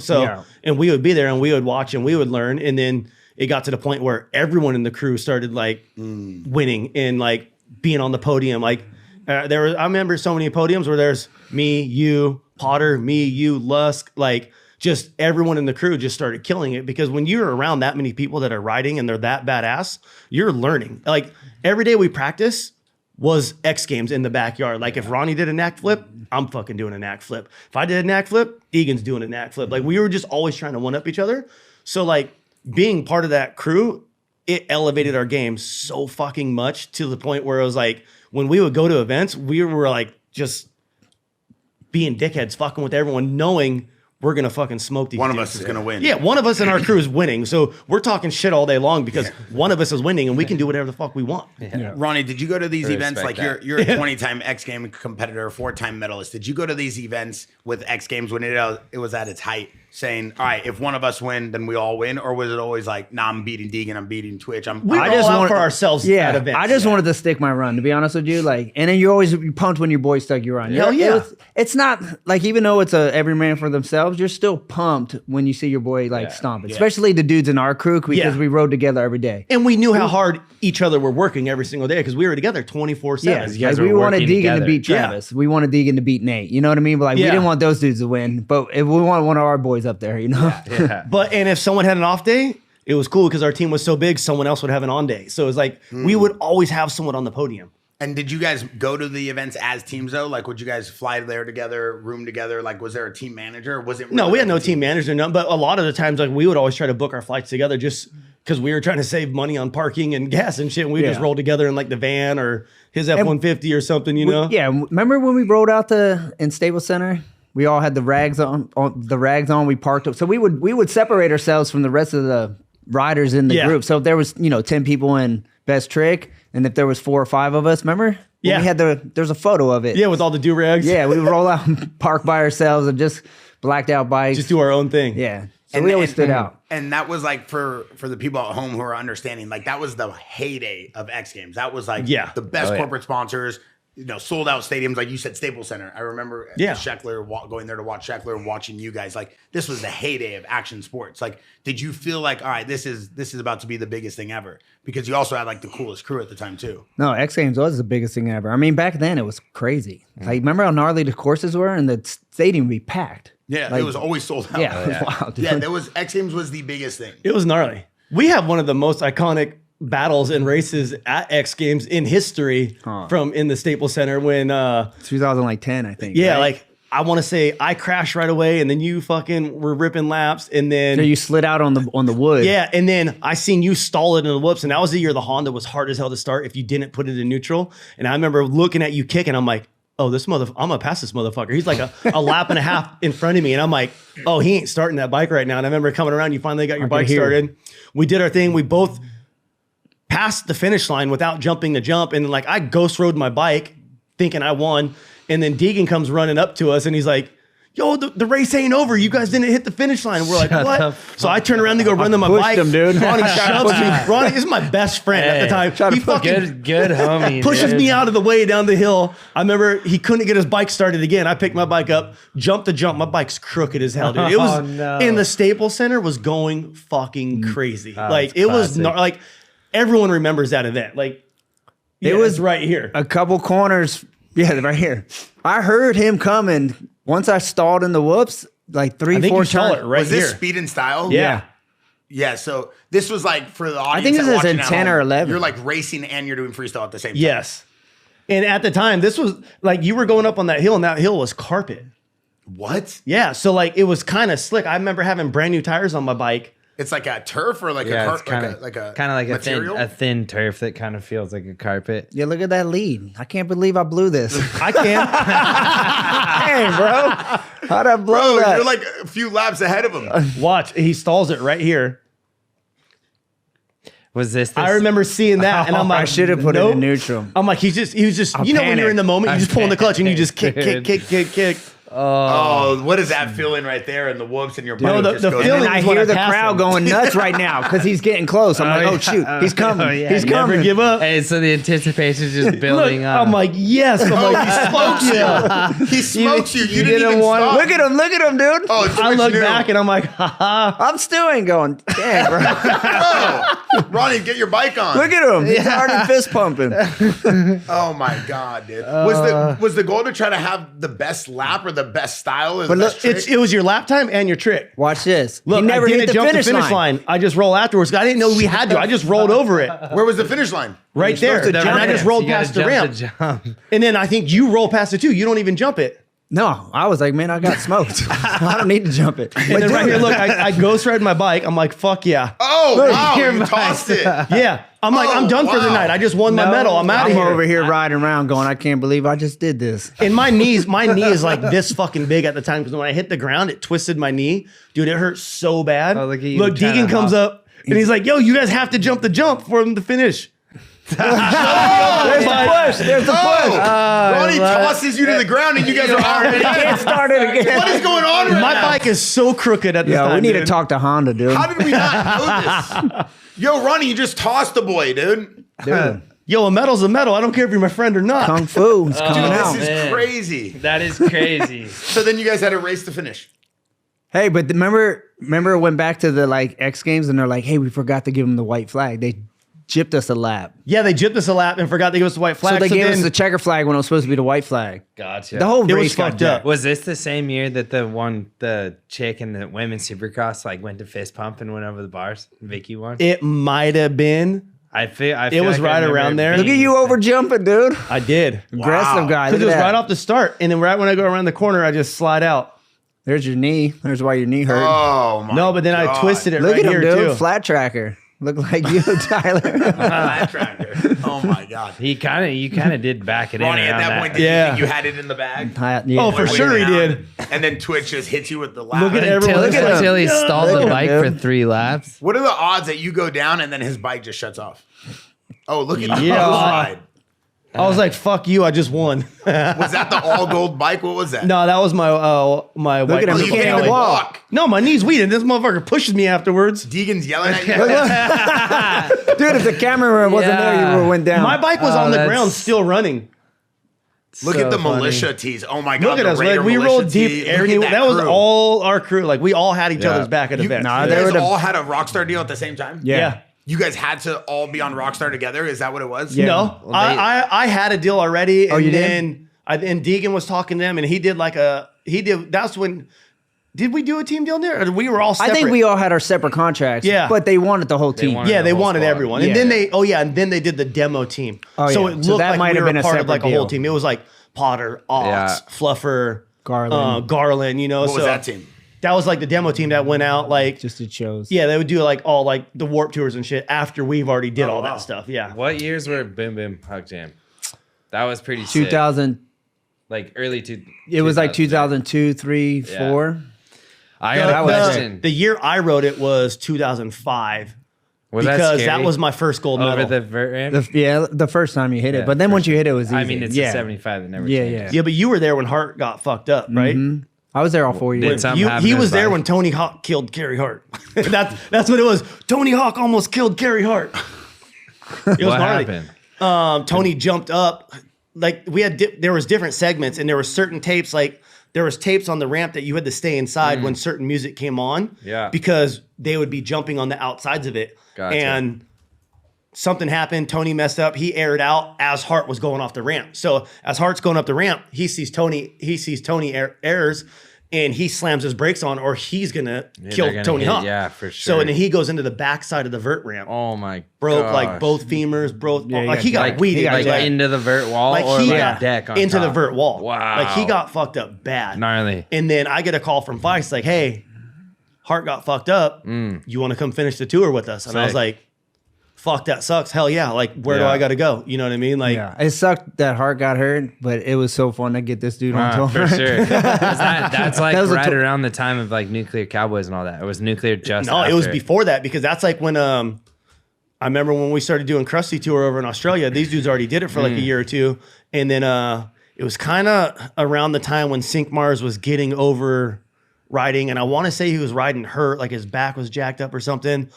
So, Yeah. and we would be there and we would watch and we would learn. And then it got to the point where everyone in the crew started like winning and like being on the podium. Like I remember so many podiums where there's me, you, Potter, me, you, Lusk, like just everyone in the crew just started killing it because when you're around that many people that are riding and they're that badass, you're learning. Like every day we practice was X Games in the backyard. Like if Ronnie did a knack flip, I'm fucking doing a knack flip. If I did a knack flip, Degan's doing a knack flip. Like we were just always trying to one up each other. So like being part of that crew, it elevated our game so fucking much to the point where it was like when we would go to events, we were like just being dickheads, fucking with everyone, knowing we're gonna fucking smoke these. One of dudes. us is gonna win. Yeah, one of us in our crew is winning. So we're talking shit all day long because one of us is winning and we can do whatever the fuck we want. Ronnie, did you go to these I events? respect Like that. you're a 20-time X Game competitor, 4-time medalist. Did you go to these events with X Games when it was at its height, saying, "All right, if one of us win, then we all win," or was it always like, "Nah, I'm beating Degan, I'm beating Twitch, We were all out for ourselves at events. I just wanted to stick my run, to be honest with you. Like, and then you're always pumped when your boys stuck your run. Hell yeah. It's not like, even though it's a every man for themselves, you're still pumped when you see your boy stomping, especially the dudes in our crew because we rode together every day. And we knew how hard each other were working every single day because we were together 24/7. Yeah, you guys like we were wanted working Degan to together. beat Yeah. Travis. We wanted Degan to beat Nate. You know what I mean? But like, we Yeah. didn't want those dudes to win. But if we want one of our boys up there, you know? Yeah. And if someone had an off day, it was cool because our team was so big, someone else would have an on day. So it was like we would always have someone on the podium. And did you guys go to the events as teams though? Like, would you guys fly there together, room together? Like, was there a team manager? Or was it? No, really we had like no a team manager, no. But a lot of the times, like we would always try to book our flights together just because we were trying to save money on parking and gas and shit. And we just roll together in like the van or his F-150 or something, you know? Yeah. Remember when we rolled out in Staples Center? We all had the rags on. We parked up. So we would separate ourselves from the rest of the riders in the group. So if there was 10 people in best trick, and if there was 4 or 5 of us, remember? When we had there's a photo of it. Yeah, with all the do-rags. Yeah, we would roll out and park by ourselves and just blacked out bikes. Just do our own thing. Yeah. So we always stood out. And that was like for the people at home who are understanding, like that was the heyday of X Games. That was like the best corporate sponsors, sold out stadiums. Like you said, Staples Center. I remember Sheckler going there to watch Sheckler, watching you guys. Like this was the heyday of action sports. Like, did you feel like, all right, this is about to be the biggest thing ever? Because you also had like the coolest crew at the time too. No, X Games was the biggest thing ever. I mean, back then it was crazy. Like, remember how gnarly the courses were, and the stadium would be packed. Yeah, like, it was always sold out. Yeah, it was wild, dude. Yeah, there was X Games was the biggest thing. It was gnarly. We have one of the most iconic battles and races at X Games in history from in the Staples Center when 2010, I think. yeah, right? like I want to say I crashed right away and then you fucking were ripping laps and then So you slid out on the wood. yeah, and then I seen you stall it in the whoops, and that was the year the Honda was hard as hell to start if you didn't put it in neutral. And I remember looking at you kicking, I'm like, oh, I'm gonna pass this motherfucker. He's like a lap and a half in front of me, and I'm like, oh, he ain't starting that bike right now. And I remember coming around, you finally got your bike started. We did our thing. We both passed the finish line without jumping the jump, and like I ghost rode my bike, thinking I won. And then Degan comes running up to us and he's like, yo, the race ain't over. You guys didn't hit the finish line. And we're like, what? So I turn around to go run to my bike. Him, dude. Ronnie shoves me. Ronnie is my best friend at the time. He fucking good homie. pushes dude. me out of the way down the hill. I remember he couldn't get his bike started again. I picked my bike up, jumped the jump. My bike's crooked as hell, dude. It was in the Staples Center was going fucking crazy. Like it was like everyone remembers that event. Like it was right here. A couple corners. Yeah, right here. I heard him coming. Once I stalled in the whoops, like 3-4 you saw turns. it right Was here. this speed and style? Yeah. Yeah, so this was like for the audience. think this that is in watching at 10 or home, 11. You're like racing and you're doing freestyle at the same time. Yes. And at the time, this was like you were going up on that hill and that hill was carpet. What? Yeah. So like it was kind of slick. I remember having brand new tires on my bike. It's like a turf or like Yeah, a it's car, kind of like a material? a thin turf that kind of feels like a carpet. Yeah, look at that lead. I can't believe I blew this. I can't. Dang, bro. How'd I blow Bro, that? you're like a few laps ahead of him. Watch. He stalls it right here. Was this? I remember seeing that, and I'm like, I should have put it in neutral. I'm like, he was just, you know, when you're in the moment, you just pull in the clutch and you just kick. Oh, what is that feeling right there in the whoops and your bike the just goes feeling- And I is when hear I the pass crowd him. going nuts right now because he's getting close. I'm like, oh, shoot. He's coming. yeah. He's Never coming. give up. Hey, so the anticipation is just building Look, up. I'm like, yes. I'm like, he smokes you. He smokes you. You didn't even want- stop. Look at him, dude. Oh, I Twitch look knew. back and I'm like, haha. I'm still ain't going. Dang, bro. Bro, Ronnie, get your bike on. Look at him. He's already fist pumping. Oh my god, dude. Was the goal to try to have the best lap or the best style or the But best look, trick? It was your lap time and your trick. Watch this. Look, he never I didn't hit the jump finish, the finish line. I just roll afterwards. I didn't know we had to. I just rolled over it Where was the finish line? right there. supposed to And I jump just it. rolled You gotta past the jump ramp. And then I think you roll past it too. You don't even jump it. No, I was like, man, I got smoked. I don't need to jump it. And then right here, look, I ghost ride my bike. I'm like, fuck yeah. Oh, Oh, Look, wow, your you tossed it. Yeah. I'm like, I'm done for the wow. night. I just won my No, medal. I'm out I'm of here. over here riding around going, I can't believe I just did this. And my knee is like this fucking big at the time because when I hit the ground, it twisted my knee. Dude, it hurt so bad. Oh, look at you Look, trying Degan to comes hop. up and he's like, yo, you guys have to jump the jump for him to finish. There's the push. There's the push. Ronnie tosses you to the ground and you guys are already. Can't start it again. What is going on right My now? bike is so crooked at this Yeah, time. we need dude. to talk to Honda, dude. How did we not know this? Yo, Ronnie, you just tossed the boy, dude. Dude, Yo, a medal's a medal. I don't care if you're my friend or not. Kung Fu is coming Dude, out. this is man. crazy. That is crazy. So then you guys had a race to finish. Hey, but remember it went back to the like X Games and they're like, hey, we forgot to give them the white flag. They gypped us a lap. Yeah, they gypped us a lap and forgot to give us the white flag. So they gave us then the checker flag when it was supposed to be the white flag. Gotcha. The whole It was race got fucked up. jacked. Was this the same year that the chick in the women's supercross like went to fist pump and went over the bars? Vicky won. it might have been. I feel It was like I right remember around it there. Look at being you the over same. jumping, dude. I did. Aggressive guy. Because Look it at was right that. off the start. And then right when I go around the corner, I just slide out. There's your knee. There's why your knee hurt. Oh, my No, but then I God. twisted it Look right at him, here, dude. too. Flat tracker. Look like you, Tyler. Flat tracker. Oh, my God. You kind of did back it Ronnie, in at around that point, did Yeah. you think you had it in the bag? Yeah. Oh, for Way sure he down, did. And then Twitch just hits you with the lap. Look at everyone. Look at him. Until he stalled Look the at bike him, for dude. 3 laps. What are the odds that you go down and then his bike just shuts off? Oh, look at you Yeah. slide. I was like, fuck you, I just won. Was that the all gold bike? What was that? No, that was my white at him. Oh, You you can't can't even even walk. walk. No, my knee's weak, and this motherfucker pushes me afterwards. Deegan's yelling at you. Dude, if the camera wasn't there, you would have went down. My bike was Oh, on the that's- ground, still running. Look So at the funny. militia tees. Oh my god! Look at the us, Raider like we militia rolled tee. deep. Look Everything, at that was crew. all our crew. Like we all had each Yeah. other's back at You, events. Nah, you they guys were the- all had a Rockstar deal at the same time. Yeah. You guys had to all be on Rockstar together. Is that what it was? Yeah. No, Well, they- I had a deal already. And you did? then and Degan was talking to them, and he did. That's when. Did we do a team deal there? Or we were all I separate. think we all had our separate contracts. Yeah. But they wanted the whole team. wanted- Yeah, the they whole wanted squad. everyone, Yeah. and then they did the demo team. Oh, so yeah. it So looked that like might we have were been a part of like a separate whole deal. team. It was like Potter, Ox, Yeah. Fluffer, Garland. Garland. You know, What so was that team? that was like the demo team that went out. Like, Just it shows. yeah, they would do like all like the warp tours and shit after we've already did all wow. that stuff. Yeah, What years were Boom Boom Hug Jam? That was pretty sick. 2000. Like early two. It was like 2000. 2002, 3, Yeah. 4. I got a that was question. the year I wrote it was 2005 Was that because scary? that was my first gold medal. over the vert ramp? The first time you hit Yeah, it. But then for once you hit it, it was easy. I mean, it's yeah. a 75 that never Yeah, changes. yeah, but you were there when Hart got fucked up, right? I was there all 4 Did years. something happen He to was his there bike? when Tony Hawk killed Carrie Hart. That's what it was. Tony Hawk almost killed Carrie Hart. It was What gnarly. happened? Tony jumped up. Like we had, there was different segments, and there were certain tapes. Like there was tapes on the ramp that you had to stay inside when certain music came on. Yeah. because they would be jumping on the outsides of it. Gotcha. And something happened. Tony messed up. He aired out as Hart was going off the ramp. So as Hart's going up the ramp, he sees Tony errors, and he slams his brakes on, or he's gonna they're kill gonna Tony hit- Hawk. yeah, for So sure. and then he goes into the backside of the vert ramp. Oh my Broke like gosh. both femurs, broke Yeah, he like got he got like weeded, got like jacked. into the vert wall like or he like got a deck on into the top? vert wall. Wow. Like he got fucked up bad. Gnarly. And then I get a call from Feist like, "Hey, Hart got fucked up. You want to come finish the tour with us?" And I was Sick. like, "Fuck, that sucks. Hell yeah. Like, where do Yeah. I got to go? You know what I mean? Like, Yeah. It sucked that Hart got hurt, but it was so fun to get this dude on tour. For sure. 'Cause that's like That was a right to- around the time of like Nuclear Cowboys and all that. It was Nuclear just no, it was after. before that because that's like when I remember when we started doing Krusty Tour over in Australia. These dudes already did it for like a year or two, and then it was kind of around the time when Sink Mars was getting over riding, and I want to say he was riding hurt, like his back was jacked up or something.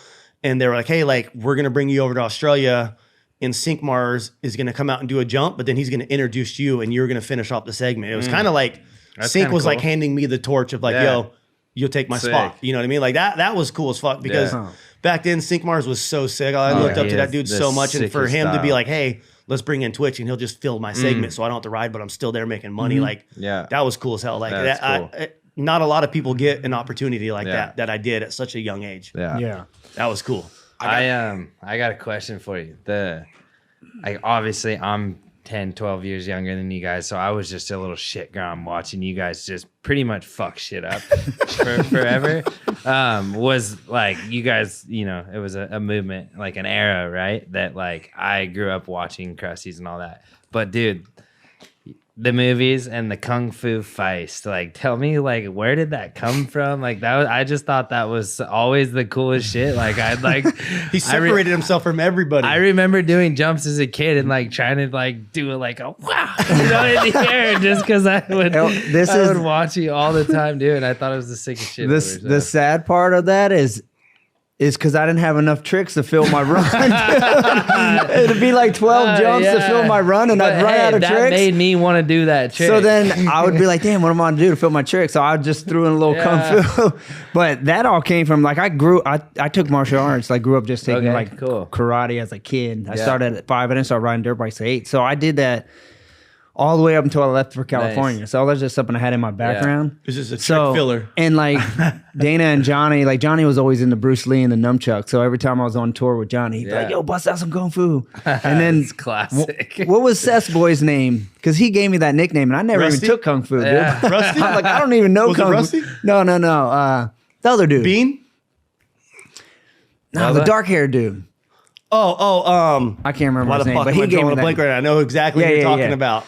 And they were like, "Hey, like we're gonna bring you over to Australia, and Sink Mars is gonna come out and do a jump, but then he's gonna introduce you, and you're gonna finish off the segment." It was kind of like That's Sink kinda was like cool. handing me the torch of like, Yeah. "Yo, you'll take my Sick. spot." You know what I mean? Like that was cool as fuck because Yeah. back then Sink Mars was so sick. I Oh, looked up he to that is dude the so much, and for sickest him to be style. like, "Hey, let's bring in Twitch," and he'll just fill my segment, so I don't have to ride, but I'm still there making money. Like, Yeah. that was cool as hell. Like That's that, cool. not a lot of people get an opportunity like Yeah. that I did at such a young age. Yeah. Yeah. That was cool. I got a question for you. Obviously I'm 10, 12 years younger than you guys. So I was just a little shit grom watching you guys just pretty much fuck shit up for forever. Was like, you guys, you know, it was a movement, like an era, right? That like I grew up watching Krusty's and all that. But dude, the movies and the Kung Fu Feist, like, tell me, like, where did that come from? Like, that was, I just thought that was always the coolest shit. Like, I'd like, He separated himself from everybody. I remember doing jumps as a kid and like trying to like do it like a wow, you know, in the air, just because I would watch you all the time, dude. And I thought it was the sickest shit. The sad part of that is because I didn't have enough tricks to fill my run. It'd be like 12 jumps to fill my run, and I'd run out of that tricks. That made me want to do that trick. So then I would be like, damn, what am I going to do to fill my tricks? So I just threw in a little kung fu. But that all came from, like, I took martial arts. I grew up just taking, karate as a kid. I started at 5. I didn't start riding dirt bikes at 8. So I did that all the way up until I left for California. Nice. So that's just something I had in my background. This is a trick filler. And like Dana and Johnny, like Johnny was always into Bruce Lee and the nunchuck. So every time I was on tour with Johnny, he'd be like, yo, bust out some kung fu. And then it's classic. What was Seth's boy's name? Because he gave me that nickname and I never even took kung fu, dude. Rusty? I'm like, I don't even know kung fu. Rusty? No. The other dude. Bean? No, the dark haired dude. I can't remember his name, but he gave me that. Right now. I know exactly what you're talking about.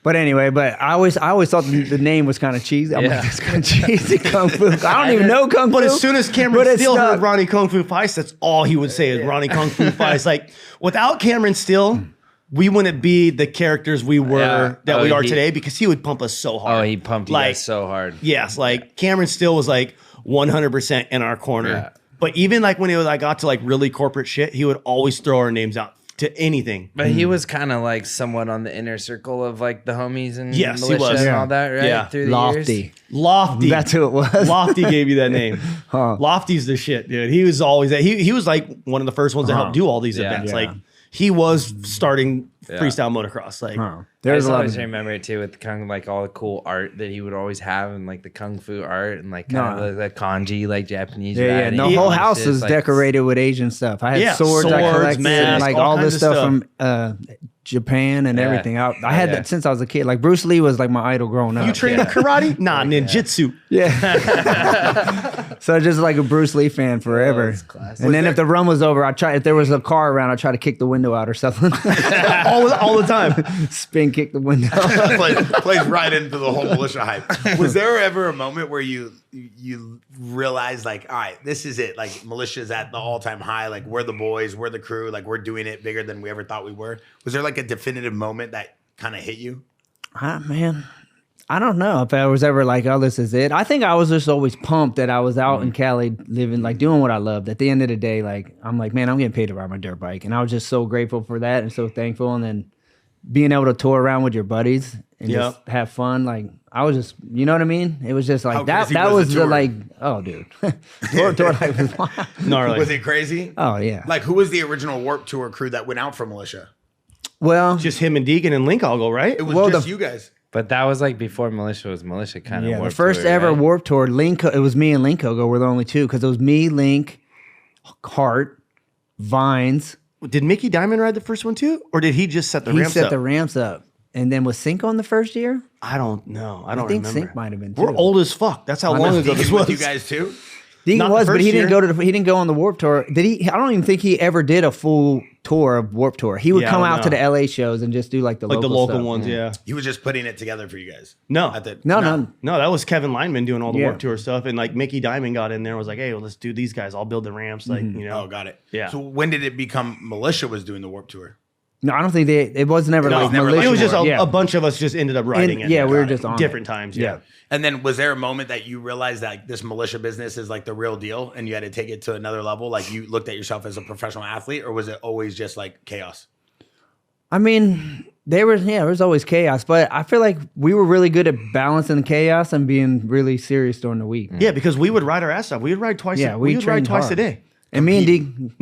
But anyway, I always thought the name was kind of cheesy. I'm like, it's kind of cheesy kung fu. I don't even know kung fu. But as soon as Cameron Steele heard Ronnie Kung Fu Feist, that's all he would say is Ronnie Kung Fu Feist. Like, without Cameron Steele, we wouldn't be the characters we were we are today, because he would pump us so hard. Oh, he pumped you guys so hard. Yes, like Cameron Steele was like 100% in our corner. Yeah. But even like when I got to like really corporate shit, he would always throw our names out to anything. But he was kind of like somewhat on the inner circle of like the homies and Militia he was. And all that, right? Yeah. Through the years. Lofty. That's who it was. Lofty gave you that name. Lofty's the shit, dude. He was always that. He was like one of the first ones to help do all these events. Like he was starting freestyle motocross. Like there's I always remember it too with kind of like all the cool art that he would always have and like the kung fu art and like kind of the kanji, like Japanese. The whole house is decorated with Asian stuff. I had swords I collected, and like all this stuff from Japan and everything. I had that since I was a kid. Like Bruce Lee was like my idol growing up. You trained in karate? Nah, ninjutsu. Yeah. So just like a Bruce Lee fan forever. And then if the run was over, if there was a car around, I'd try to kick the window out or something. all the time. Spin kick the window. plays right into the whole militia hype. Was there ever a moment where you realized like, all right, this is it. Like militia's at the all-time high. Like we're the boys, we're the crew. Like we're doing it bigger than we ever thought we were. Was there like a definitive moment that kind of hit you? Man, I don't know if I was ever like, oh, this is it. I think I was just always pumped that I was out in Cali living, like doing what I loved. At the end of the day, like I'm like, man, I'm getting paid to ride my dirt bike. And I was just so grateful for that and so thankful. And then being able to tour around with your buddies and just have fun. Like I was just, you know what I mean? It was just like that was the like, oh dude. tour life was wild. Gnarly. Was it crazy? Oh yeah. Like who was the original Warped Tour crew that went out for Militia? Well, just him and Degan and Linkoggle, right? It was just you guys. But that was like before Militia was Militia kind of. Yeah, the first ever Warped Tour, it was me and Linkoggle were the only two because it was me, Link, Hart, Vines. Did Mickey Diamond ride the first one too? Or did he just set the ramps up? He set the ramps up. And then was Sync on the first year? I don't know. I think remember. Sync might have been too. We're old as fuck. That's how long ago this was. You guys too? Degan was, but he didn't go on the Warped Tour. Did he? I don't even think he ever did a full tour of Warped Tour. He would come out to the LA shows and just do like the local stuff. Ones. Yeah. He was just putting it together for you guys. No, that was Kevin Lineman doing all the Warped Tour stuff, and like Mickey Diamond got in there and was like, "Hey, well, let's do these guys. I'll build the ramps." Like you know. Oh, got it. Yeah. So when did it become Militia was doing the Warped Tour? No, I don't think it was never like Militia. It was just a bunch of us just ended up riding it. Yeah, we were just on different times. Yeah. And then was there a moment that you realized that this Militia business is like the real deal and you had to take it to another level? Like you looked at yourself as a professional athlete, or was it always just like chaos? I mean, there was always chaos, but I feel like we were really good at balancing the chaos and being really serious during the week. Yeah, because we would ride our ass off. We would ride twice. Yeah, we would ride twice a day. And me and Deke,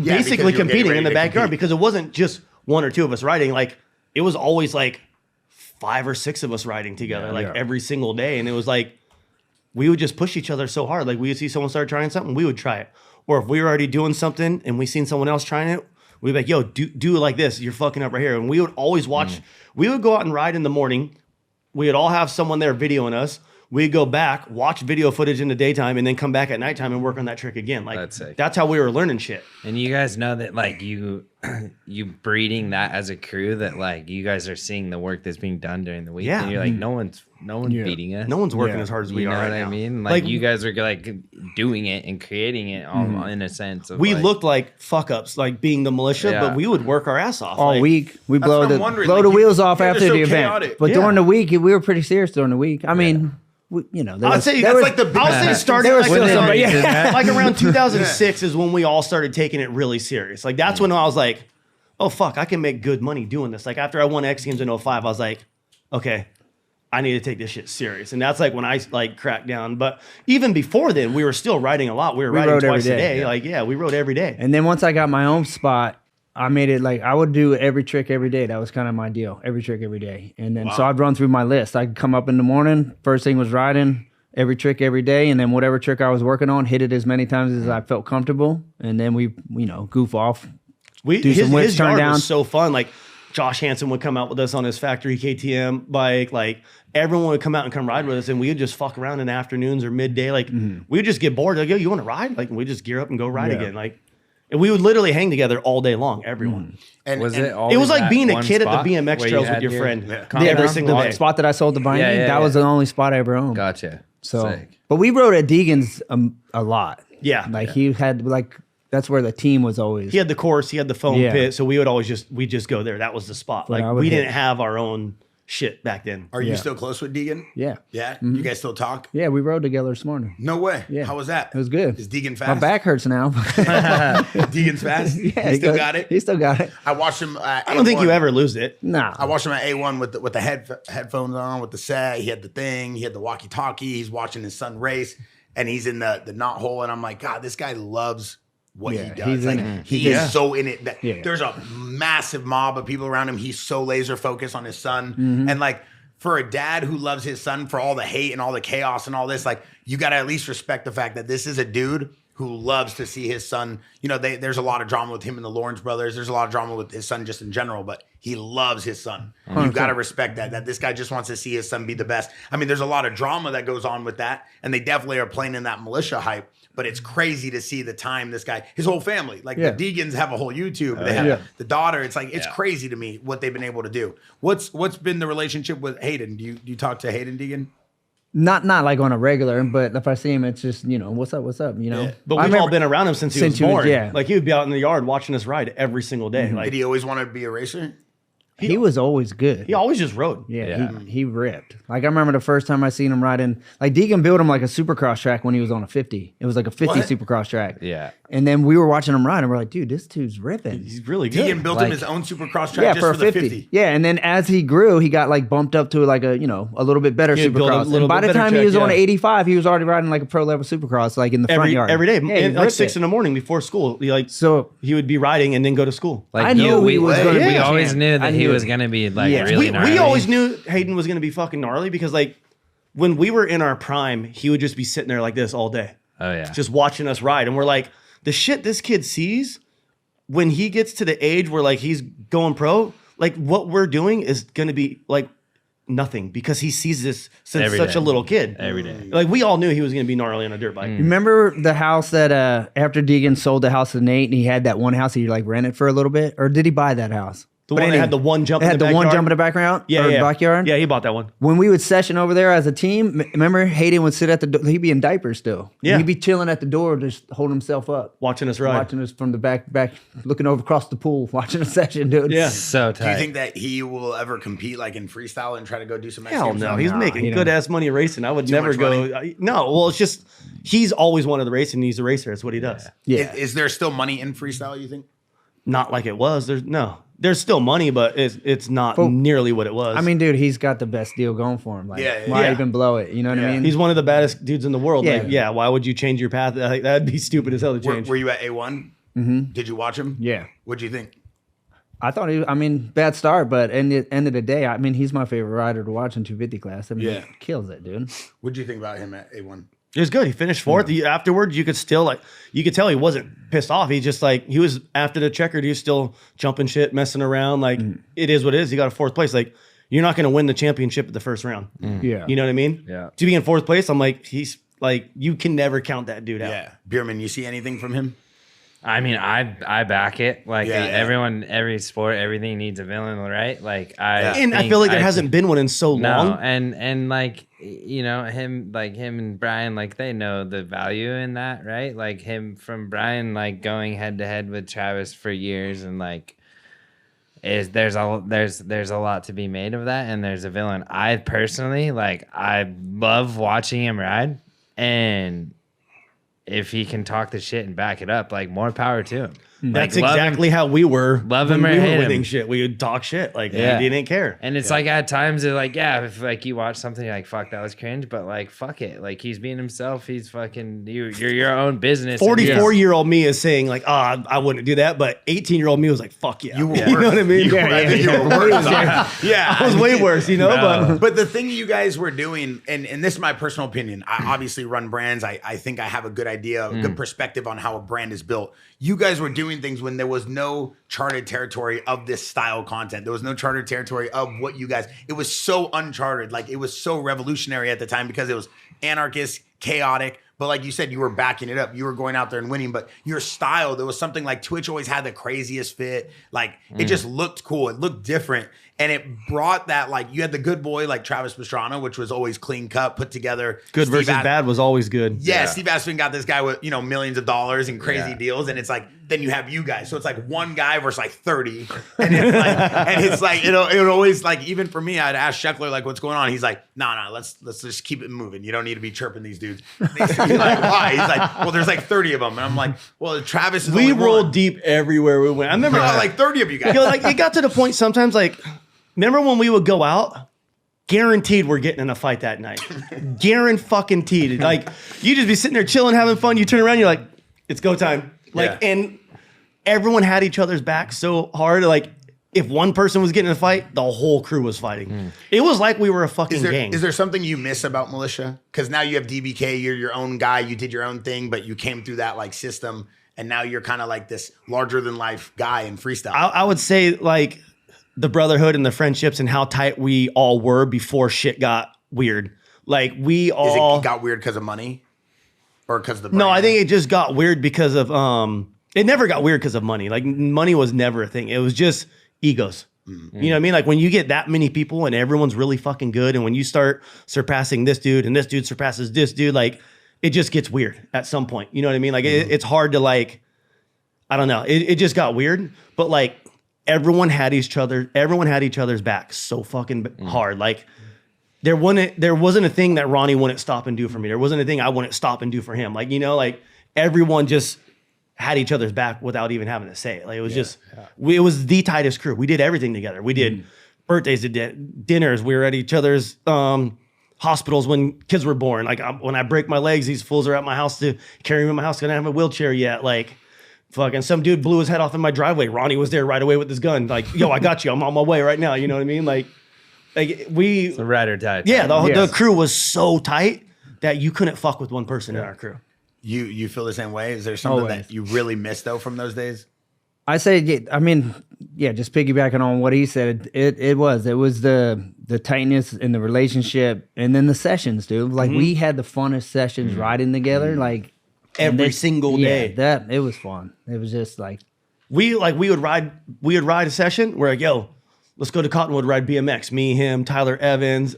basically competing in the backyard because it wasn't just one or two of us riding. Like it was always like 5 or 6 of us riding together, every single day. And it was like, we would just push each other so hard. Like we would see someone start trying something, we would try it. Or if we were already doing something and we seen someone else trying it, We'd be like, yo, do it like this. You're fucking up right here. And we would always watch. We would go out and ride in the morning. We would all have someone there videoing us. We'd go back, watch video footage in the daytime, and then come back at nighttime and work on that trick again. Like that's how we were learning shit. And you guys know that like you breeding that as a crew, that like you guys are seeing the work that's being done during the week. Yeah. And you're like, no one's beating us. No one's working as hard as we You are know right what I now. mean? Like you guys are like doing it and creating it all in a sense. Of We like, looked like fuck ups, like being the militia, but we would work our ass off all like, week. We That's blow what the I'm wondering. blow Like, the you- wheels off you're after just the so event. chaotic. But Yeah. during the week, we were pretty serious during the week. I mean, there I'd was- say there that's was- like the. I would say it started there like, was still some- yeah. Like around 2006 is when we all started taking it really serious. Like that's when I was like, oh fuck, I can make good money doing this. Like after I won X Games in 05, I was like, okay, I need to take this shit serious. And that's like when I like cracked down. But even before then, we were still riding a lot. We were riding rode every twice a day, day. yeah. Like we rode every day. And then once I got my own spot, I made it like I would do every trick every day. That was kind of my deal. Every trick every day. And then so I'd run through my list. I'd come up in the morning. First thing was riding every trick every day. And then whatever trick I was working on, hit it as many times as I felt comfortable. And then we, goof off. His turn yard down. was so fun. Like Josh Hansen would come out with us on his factory KTM bike. Like everyone would come out and come ride with us, and we would just fuck around in the afternoons or midday. Like we would just get bored. Like, yo, you want to ride? Like we just gear up and go ride again. Like, and we would literally hang together all day long. Everyone. And, Was and it always It was like that being a one kid at spot the BMX where trails had with your friend. Yeah, Every single day. spot that I sold the binding, that was the only spot I ever owned. Gotcha. So, Sick. but we rode at Degan's a lot. Yeah. Like he had that's where the team was always. He had the course, he had the foam Yeah. pit, so we would always just go there. That was the spot. But I Like would we hit- didn't have our own shit back then. are you Yeah. still close with Degan? Yeah. Yeah? You guys still talk? Yeah, we rode together this morning. No way. Yeah. How was that? It was good. Is Degan My fast? back hurts now. Degan's fast? Yeah, He still got it? He still got it. I watched him at I don't think A1. you ever lose it. Nah. I watched him at A1 with the headphones on, with the set. He had the thing. He had the walkie-talkie. He's watching his son race, and he's in the knot hole. And I'm like, God, this guy loves what he does. he's in Like, it. he is so in it. Yeah. There's a massive mob of people around him. He's so laser focused on his son. Mm-hmm. And like, for a dad who loves his son, for all the hate and all the chaos and all this, like, you got to at least respect the fact that this is a dude who loves to see his son. There's a lot of drama with him and the Lawrence brothers. There's a lot of drama with his son just in general, but he loves his son. You got to respect that this guy just wants to see his son be the best. I mean, there's a lot of drama that goes on with that, and they definitely are playing in that militia hype, but it's crazy to see the time this guy, his whole family, like the Degans have a whole YouTube. They have the daughter. It's like, it's crazy to me what they've been able to do. What's been the relationship with Hayden? Do you talk to Hayden Degan? Not like on a regular, but if I see him, it's just, what's up, But we've all been around him since he was born. yeah. Like he would be out in the yard watching us ride every single day. Like Did he always want to be a racer? He was always good. he always just rode. Yeah. He ripped. Like I remember the first time I seen him riding, like Degan built him like a supercross track when he was on a 50. It was like a 50 What? supercross track. Yeah. And then we were watching him ride and we're like, dude, this dude's ripping. He's really good. Degan built him his own supercross track Yeah, just for for a the 50. 50. Yeah, and then as he grew, he got like bumped up to like a, a little bit better Yeah, built a supercross. little And by bit the better time he track, was on yeah. 85, he was already riding like a pro level supercross, like in the front yard. every day. Yeah, he And like ripped 6 it. in the morning before school. So He would be riding and then go to school. Like I knew he was going to We be. always champ. knew I that he knew was it. gonna be like Yeah. really we gnarly. always knew Hayden was going to be fucking gnarly because like when we were in our prime, he would just be sitting there like this all day. Oh yeah. Just watching us ride. And we're like, the shit this kid sees when he gets to the age where like he's going pro, like what we're doing is going to be like nothing because he sees this since Every such day. a little kid. Every day. Like we all knew he was going to be gnarly on a dirt bike. Remember the house that after Degan sold the house to Nate and he had that one house he like rented for a little bit? Or did he buy that house? The one that had the one jump It in had the the one backyard? jump in the background? Yeah, or yeah. backyard? Yeah, he bought that one. When we would session over there as a team, remember Hayden would sit at the door. He'd be in diapers still. Yeah. He'd be chilling at the door, just holding himself up. Watching us ride. Watching us from the back, looking over across the pool, watching a session, dude. Yeah. So Do you tight. think that he will ever compete like in freestyle and try to go do some Hell X no, Games? he's Nah, making he good don't. ass money racing. I would never much go. money? No, well, it's just he's always wanted to race and he's a racer. That's what he does. Yeah. Is there still money in freestyle, you think? Not like it was. There's still money, but it's not nearly what it was. I mean, dude, he's got the best deal going for him. Like, Yeah, why yeah. even blow it? You know what I mean? he's one of the baddest dudes in the world. Yeah. Like, yeah, why would you change your path? Like, that'd be stupid as hell to change. Were you at A1? Mm-hmm. Did you watch him? Yeah. What'd you think? I thought bad start, but in the end of the day, I mean, he's my favorite rider to watch in 250 class. I mean, Yeah. he kills it, dude. What'd you think about him at A1? It was good. He finished fourth. Afterwards, you could tell he wasn't pissed off. He just like, he was after the checkered, he was still jumping shit, messing around. Like, it is what it is. He got a fourth place. Like, you're not going to win the championship at the first round. Yeah. You know what I mean? Yeah. To be in fourth place, I'm like, he's like, you can never count that dude out. Yeah. Bierman, you see anything from him? I mean, I back it. Like Yeah, yeah. everyone, every sport, everything needs a villain, right? Like And I feel like there hasn't been one in so long. No, and like him and Brian, like they know the value in that, right? Like him from Brian, like going head to head with Travis for years, and like there's a lot to be made of that, and there's a villain. I personally I love watching him ride, and if he can talk the shit and back it up, like more power to him. That's Like, exactly how we were. Love when him or we were hate winning him. shit. We would talk shit. Like, Yeah. he didn't care. And it's like at times it's like, yeah, if like you watch something you're like, fuck, that was cringe, but like fuck it. Like he's being himself. He's fucking you're your own business. 44-year-old me is saying like, I wouldn't do that. But 18-year-old me was like, fuck yeah. You were You know what I mean? I think you were worse. Yeah, I was way worse, you know? Bro. But the thing you guys were doing, and this is my personal opinion, I obviously run brands. I think I have a good idea, a good perspective on how a brand is built. You guys were doing things when there was no charted territory of this style content. There was no charted territory of what you guys, it was so uncharted. Like it was so revolutionary at the time because it was anarchist, chaotic. But like you said, you were backing it up. You were going out there and winning. But your style, there was something like Twitch always had the craziest fit. Like it just looked cool. It looked different. And it brought that, like, you had the good boy, like Travis Pastrana, which was always clean cut, put together. Good versus bad was always good. Yeah, Steve Aspen got this guy with, millions of dollars and crazy Yeah. deals. And it's like, then you have you guys. So it's like one guy versus like 30. And it's like, it always, like, even for me, I'd ask Sheckler, like, what's going on? He's like, no, let's just keep it moving. You don't need to be chirping these dudes. He's like, why? He's like, well, there's like 30 of them. And I'm like, well, Travis is We only rolled one. deep everywhere we went. I remember Like 30 of you guys. like it got to the point sometimes like, remember when we would go out? Guaranteed we're getting in a fight that night. Guaranteed. Like you just be sitting there chilling, having fun. You turn around, you're like, it's go time. Like, Yeah. and everyone had each other's back so hard. Like if one person was getting in a fight, the whole crew was fighting. It was like we were a fucking gang. Is there something you miss about Militia? Because now you have DBK, you're your own guy, you did your own thing, but you came through that like system, and now you're kind of like this larger than life guy in freestyle. I would say like the brotherhood and the friendships and how tight we all were before shit got weird. Like we all It got weird because of money, or because of the brand? No, I think it just got weird because of it never got weird because of money. Like money was never a thing. It was just egos. Mm-hmm. You know what I mean? Like when you get that many people and everyone's really fucking good, and when you start surpassing this dude and this dude surpasses this dude, like it just gets weird at some point. You know what I mean? Like it's hard to like, I don't know. It just got weird, but like everyone had each other's back so fucking hard. Like there wasn't a thing that Ronnie wouldn't stop and do for me. There wasn't a thing I wouldn't stop and do for him. Like, like everyone just had each other's back without even having to say it. Like it was it was the tightest crew. We did everything together. We did birthdays, did dinners. We were at each other's hospitals when kids were born. Like when I break my legs, these fools are at my house to carry me in my house. I don't have a wheelchair yet. Like fucking some dude blew his head off in my driveway. Ronnie was there right away with his gun. Like, yo, I got you. I'm on my way right now. You know what I mean? Like we, It's a ride or die. yeah, the Yes. crew was so tight that you couldn't fuck with one person in our crew. You feel the same way? Is there something Always. that you really miss though from those days? I say, just piggybacking on what he said, it was the tightness in the relationship, and then the sessions, dude. Like we had the funnest sessions riding together, like Every single day. That it was fun. It was just like We would ride a session. We're like, yo, let's go to Cottonwood, ride BMX. Me, him, Tyler Evans,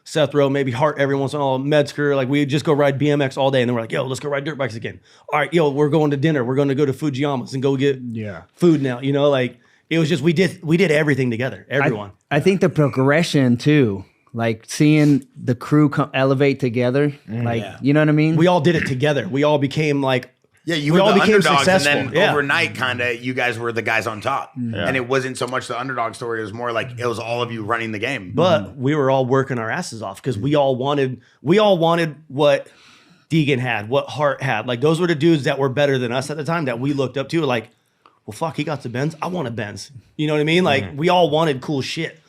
Seth Rowe, maybe Hart every once in a while, Metzger. Like we'd just go ride BMX all day, and then we're like, yo, let's go ride dirt bikes again. All right, yo, we're going to dinner. We're going to go to Fujiyama's and go get food now. Like it was just we did everything together. Everyone. I think the progression too, like seeing the crew elevate together, like you know what I mean. We all did it together. We all became like. Yeah, you We were all the became underdogs, successful. and then Yeah. overnight, kind of, you guys were the guys on top. And it wasn't so much the underdog story; it was more like it was all of you running the game. But we were all working our asses off because we all wanted what Degan had, what Hart had. Like those were the dudes that were better than us at the time that we looked up to. Like well, fuck, he got the Benz. I want a Benz. You know what I mean? Like we all wanted cool shit.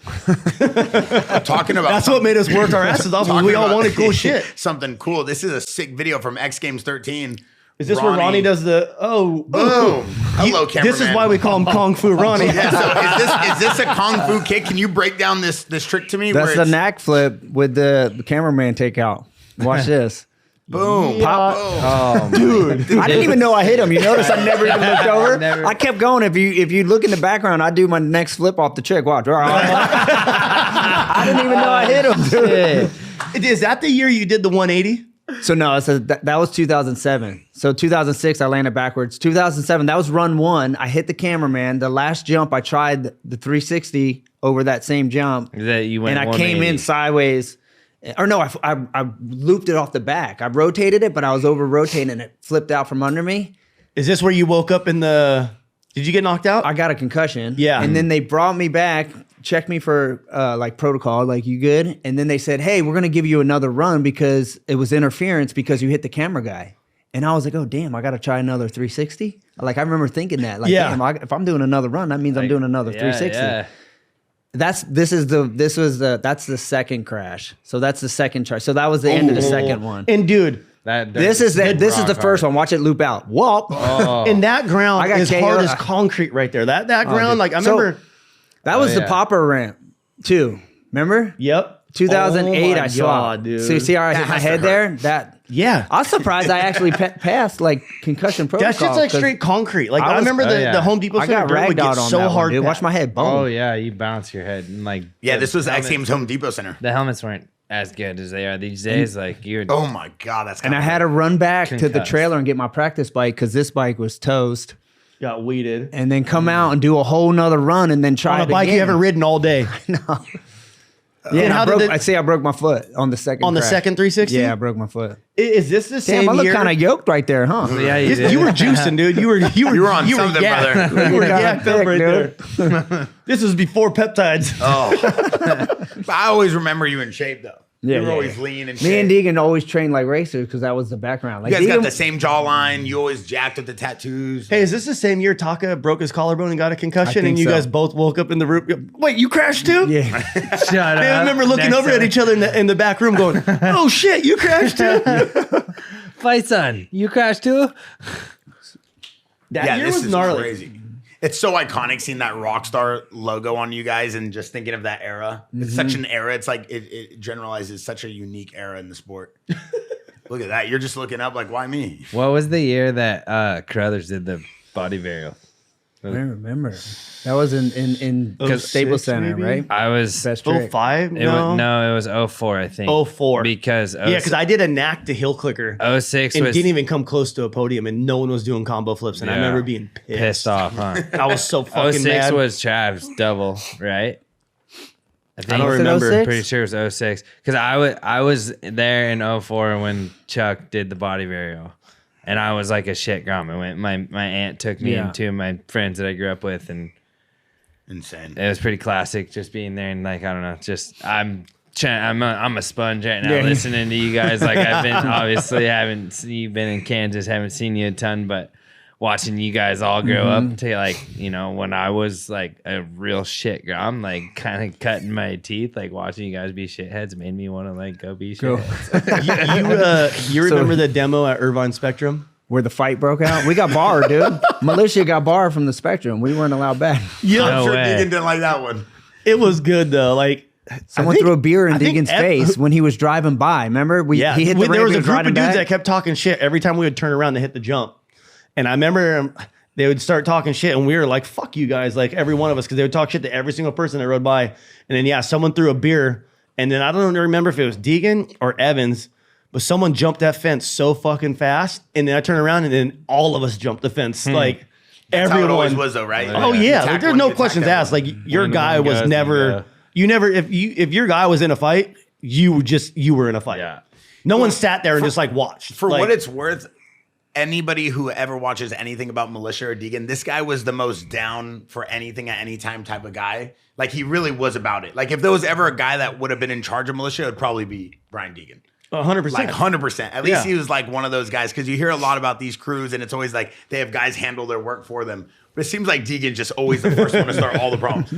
Talking about That's what made us work our asses off. talking We all about wanted cool shit. Something cool. This is a sick video from X Games 13. Is this where Ronnie does the boom? Hello, cameraman. This is why we call him Kung Fu Ronnie. Yeah, so is this a kung fu kick? Can you break down this trick to me? That's the knack flip with the cameraman takeout. Watch this. Boom. Pop. Boom. Oh, dude. I didn't even know I hit him. You notice I never even looked over? I kept going. If you look in the background, I do my next flip off the trick. Watch. I didn't even know I hit him, dude. Is that the year you did the 180? So no, that was 2007. So 2006, I landed backwards. 2007, that was run one. I hit the cameraman. The last jump, I tried the 360 over that same jump. That you went and I came in sideways. Or no, I looped it off the back. I rotated it, but I was over rotating and it flipped out from under me. Is this where you woke up in the... Did you get knocked out? I got a concussion. Yeah. And then they brought me back, checked me for like protocol, like you good? And then they said, hey, we're going to give you another run because it was interference because you hit the camera guy. And I was like, oh, damn, I got to try another 360? Like, I remember thinking that. Like, yeah. Damn, if I'm doing another run, that means I'm doing another 360. Yeah. That's the second crash. So that's the second try. So that was the end of the second one. And dude, this is the first one. Watch it loop out. Whoop. Oh. And that ground is hard as concrete right there. That ground, like I remember. That was the popper ramp too. Remember? Yep. 2008. I saw. Dude. So you see how I hit my head there? Yeah. I was surprised I actually passed like concussion protocol. That's just like straight concrete. Like I remember the Home Depot I got Center would get on so that hard. One, dude. Watch my head bone. Oh yeah, you bounce your head and like. Yeah, this was X Games Home Depot Center. The helmets weren't as good as they are these days. Like you're. Oh my god, that's. And I had to run back to the trailer and get my practice bike because this bike was toast. Got weeded. And then come out and do a whole nother run and then try on a bike you haven't ridden all day. No. Yeah, and I broke my foot on the second. On the second 360. Yeah, I broke my foot. Is this the same? Damn, I look year? kind of yoked right there, huh? Yeah, you were juicing, dude. You were on something, brother. You were yacked up right there. This was before peptides. Oh, I always remember you in shape though. Yeah, you were always lean and Me and Degan always trained like racers because that was the background. Like you guys Degan, got the same jawline. You always jacked with the tattoos. Hey, is this the same year Taka broke his collarbone and got a concussion and you guys both woke up in the room? Wait, you crashed too? Yeah. Shut up. I remember looking over at each other in the back room going, oh shit, you crashed too? Fight son, you crashed too? That year this was is gnarly. crazy. It's so iconic seeing that Rockstar logo on you guys and just thinking of that era. It's such an era. It's like it generalizes such a unique era in the sport. Look at that. You're just looking up like, why me? What was the year that Carruthers did the body burial? I remember. That was in Staples Center, maybe? right? I was Best trick. 05? It was 04, I think. 04. Because because I did a knack to hill clicker. 06 and was didn't even come close to a podium, and no one was doing combo flips, and I remember being pissed off, huh? I was so fucking 06 mad. was Trav's double, right? I think don't remember. Pretty sure it was 06 because I was there in 04 when Chuck did the body burial. And I was like a shit gum. My aunt took me and two of my friends that I grew up with, and insane. it was pretty classic just being there and like I don't know, just I'm a sponge right now listening to you guys. Like I've been obviously you've been in Kansas, haven't seen you a ton, but watching you guys all grow up to like, you know, when I was like a real shit gum, like kind of cutting my teeth, like watching you guys be shitheads made me want to like go be shitheads. You remember the demo at Irvine Spectrum? Where the fight broke out? We got barred, dude. Militia got barred from the Spectrum. We weren't allowed back. Yeah, I'm No sure way. Degan didn't like that one. it was good though. Like Someone threw a beer in Degan's face when he was driving by. Remember? He hit the ramp. there was a group riding of dudes back. that kept talking shit every time we would turn around to hit the jump. And I remember they would start talking shit, and we were like, fuck you guys, like every one of us, because they would talk shit to every single person that rode by. And then, someone threw a beer, and then I don't remember if it was Degan or Evans, but someone jumped that fence so fucking fast, and then I turned around, and then all of us jumped the fence. Like, That's how it always everyone. was though, right? Oh, You yeah. attack Like, there's one, no you attack questions that asked. one. Like, your One guy of them was goes never, and you never, if your guy was in a fight, you were in a fight. Yeah. No one sat there and just like watched. For like, what it's worth, anybody who ever watches anything about Militia or Degan, this guy was the most down for anything at any time type of guy. Like he really was about it. Like if there was ever a guy that would have been in charge of Militia, it would probably be Brian Degan. 100%. Like 100%. At least he was like one of those guys, because you hear a lot about these crews and it's always like they have guys handle their work for them. But it seems like Degan's just always the first one to start all the problems.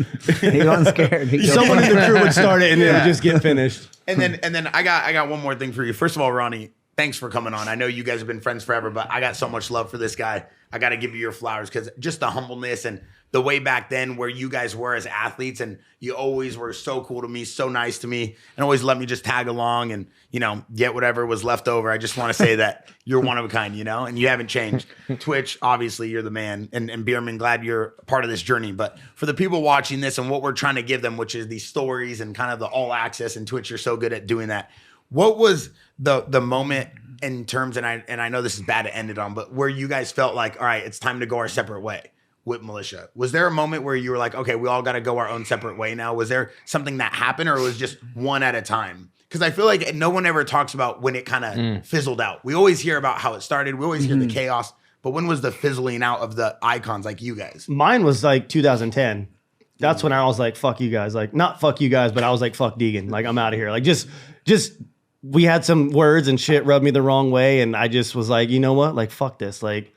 He wasn't scared. Someone in the crew would start it and it would just get finished. And then I got one more thing for you. First of all, Ronnie, thanks for coming on. I know you guys have been friends forever, but I got so much love for this guy. I got to give you your flowers, because just the humbleness and the way back then where you guys were as athletes, and you always were so cool to me, so nice to me, and always let me just tag along and, you know, get whatever was left over. I just want to say that you're one of a kind, you know, and you haven't changed. Twitch, obviously, you're the man. And Bierman, glad you're part of this journey. But for the people watching this and what we're trying to give them, which is these stories and kind of the all access, and Twitch, you're so good at doing that. What was the moment in terms, and I know this is bad to end it on, but where you guys felt like, all right, it's time to go our separate way with Militia? Was there a moment where you were like, okay, we all got to go our own separate way now? Was there something that happened, or it was just one at a time? Because I feel like no one ever talks about when it kind of fizzled out. We always hear about how it started. We always hear the chaos. But when was the fizzling out of the icons like you guys? Mine was like 2010. That's when I was like, fuck you guys. Like, not fuck you guys, but I was like, fuck Degan. Like, I'm out of here. Like, just we had some words and shit rubbed me the wrong way. And I just was like, you know what? Like, fuck this. Like,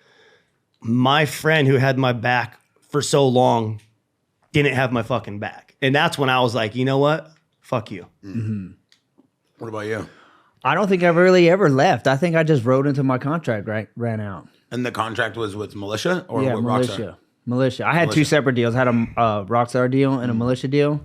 my friend who had my back for so long didn't have my fucking back. And that's when I was like, you know what? Fuck you. Mm-hmm. What about you? I don't think I've really ever left. I think I just wrote into my contract, ran out. And the contract was with Militia or with Rockstar? Militia. I had two separate deals. I had a Rockstar deal and a Militia deal.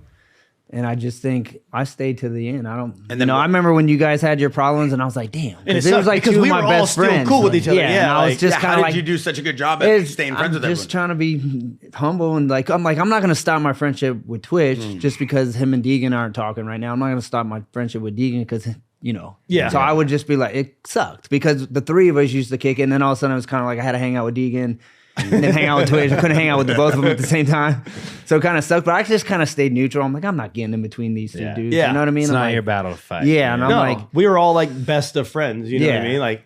And I just think I stayed to the end. I don't. And then I remember when you guys had your problems, and I was like, "Damn!" Because it was like two of my best friends, cool with each other. Yeah, and I was just kind of how like, did you do such a good job at staying friends with everyone? Just trying to be humble and like, I'm not going to stop my friendship with Twitch just because him and Degan aren't talking right now. I'm not going to stop my friendship with Degan because, you know. Yeah. So I would just be like, it sucked because the three of us used to kick it, and then all of a sudden it was kind of like I had to hang out with Degan. And then hang out with Twitch. I couldn't hang out with the both of them at the same time. So it kind of sucked. But I just kind of stayed neutral. I'm like, I'm not getting in between these two dudes. Yeah. You know what I mean? It's I'm not like, your battle to fight. Yeah. And I'm like, we were all like best of friends. You know what I mean? Like,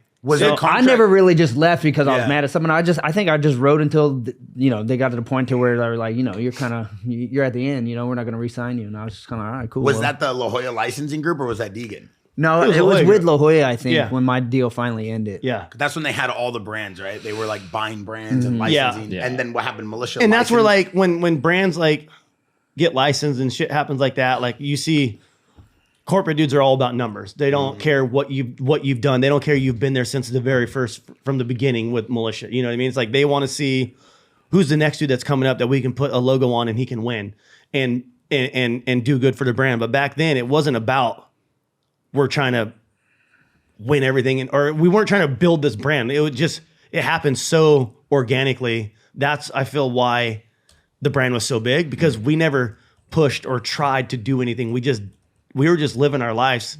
I never really just left because I was mad at someone. I think I just wrote until, you know, they got to the point to where they were like, you know, you're at the end, you know, we're not going to re-sign you. And I was just kind of, all right, cool. Was that the La Jolla licensing group or was that Degan? No, it was with La Jolla, I think, when my deal finally ended. Yeah. That's when they had all the brands, right? They were like buying brands and licensing. Yeah. And then what happened? Militia and that's where like when brands like get licensed and shit happens like that, like you see corporate dudes are all about numbers. They don't care what you've done. They don't care you've been there since the very first, from the beginning with Militia. You know what I mean? It's like they want to see who's the next dude that's coming up that we can put a logo on and he can win and do good for the brand. But back then it wasn't about we're trying to win everything, or we weren't trying to build this brand. It happened so organically. That's, I feel, why the brand was so big, because we never pushed or tried to do anything. We were just living our lives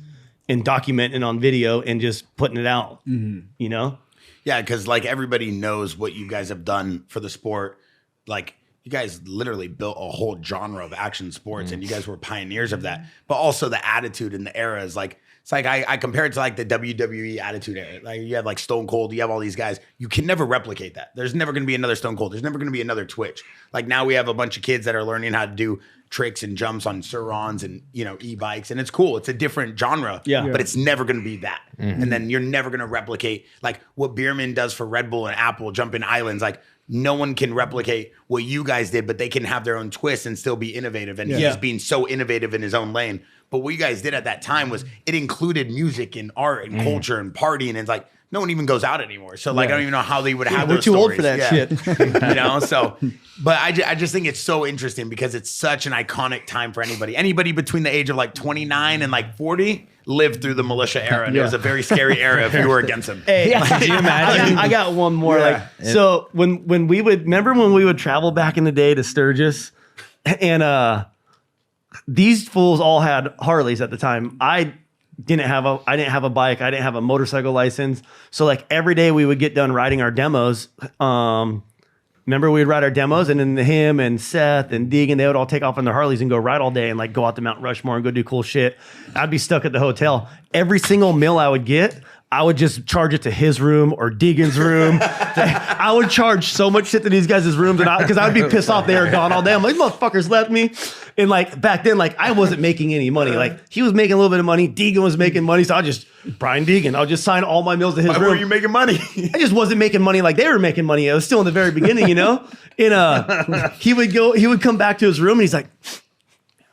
and documenting on video and just putting it out, you know? Yeah, because like everybody knows what you guys have done for the sport. Like, you guys literally built a whole genre of action sports, and you guys were pioneers of that. But also the attitude and the era is like, it's like I compare it to like the WWE attitude era. Like you have like Stone Cold, you have all these guys. You can never replicate that. There's never going to be another Stone Cold. There's never going to be another Twitch. Like now we have a bunch of kids that are learning how to do tricks and jumps on Surons and, you know, e-bikes, and it's cool. It's a different genre, but it's never going to be that. And then you're never going to replicate like what Bierman does for Red Bull and Apple, jumping islands. Like no one can replicate what you guys did, but they can have their own twist and still be innovative. And he's being so innovative in his own lane. But what you guys did at that time was it included music and art and culture and partying. And it's like, no one even goes out anymore. So like, I don't even know how they would have we're those too stories. old for that shit. You know? So, but I just think it's so interesting because it's such an iconic time for anybody. Anybody between the age of like 29 and like 40 lived through the Militia era. And it was a very scary era if you were against them. Hey, could you imagine? I got one more. So when we would travel back in the day to Sturgis, and these fools all had Harleys at the time. I didn't have a bike. I didn't have a motorcycle license. So like every day we would get done riding our demos. Remember we'd ride our demos, and then him and Seth and Degan, they would all take off on their Harleys and go ride all day and like go out to Mount Rushmore and go do cool shit. I'd be stuck at the hotel. Every single meal I would get, I would just charge it to his room or Degan's room. I would charge so much shit to these guys' rooms, and because I would be pissed off they were gone all day. I'm like, these motherfuckers left me. And like back then, like I wasn't making any money. Like he was making a little bit of money. Degan was making money. So Brian Degan, I'll just sign all my meals to his room. Why were you making money? I just wasn't making money like they were making money. I was still in the very beginning, you know? And he would come back to his room and he's like,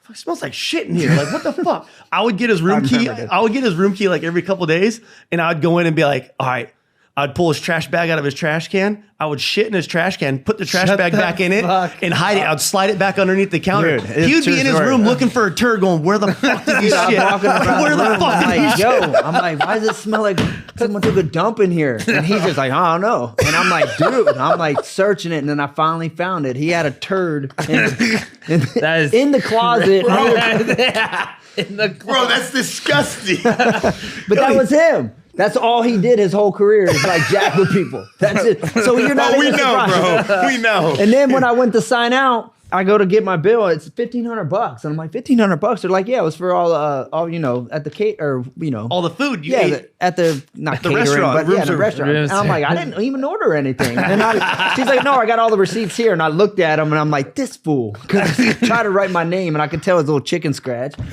it smells like shit in here. Like, what the fuck? I would get his room key. I would get his room key like every couple of days, and I would go in and be like, all right. I'd pull his trash bag out of his trash can. I would shit in his trash can, put the trash bag back in it, and hide it. I'd slide it back underneath the counter. Dude, he would be in his room looking for a turd going, where the fuck did you shit? Where the fuck did you shit? I'm like, why does it smell like someone took a dump in here? And he's just like, I don't know. And I'm like, dude, I'm like searching it. And then I finally found it. He had a turd in the closet. Bro, that's disgusting. But that was him. That's all he did his whole career is like jack with people. That's it. So you're not. Oh, we know, bro. We know. And then when I went to sign out, I go to get my bill. It's $1,500, and I'm like $1,500. They're like, yeah, it was for all at the all the food you ate. at the catering, restaurant, but the restaurant. And I'm like, I didn't even order anything. And she's like, no, I got all the receipts here. And I looked at him, and I'm like, this fool. Try to write my name, and I could tell his little chicken scratch. So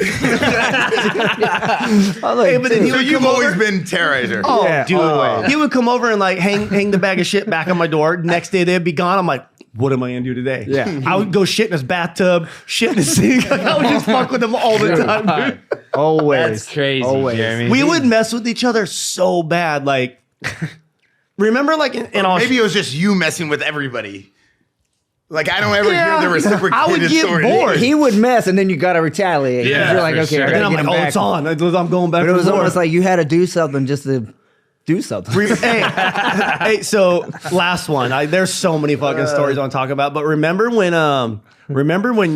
you've always been terrorizer. Oh, Yeah, dude. always. He would come over and like hang the bag of shit back on my door. Next day they'd be gone. I'm like, what am I gonna do today? Yeah. I would go shit in his bathtub, shit in his sink. I would just fuck with him all the time, dude. Always. That's crazy, Always. Jeremy. We would mess with each other so bad. Like, remember, like in Maybe it was just you messing with everybody. Like I don't ever hear the reciprocated I would get story. bored. He would mess, and then you got to retaliate. Yeah, You're like, for okay, sure. I And then gotta I'm get like, him oh, back. it's on. I'm going back. But to it was the floor. almost like you had to do something just to do something. Hey, so last one. There's so many fucking stories I want to talk about. But remember when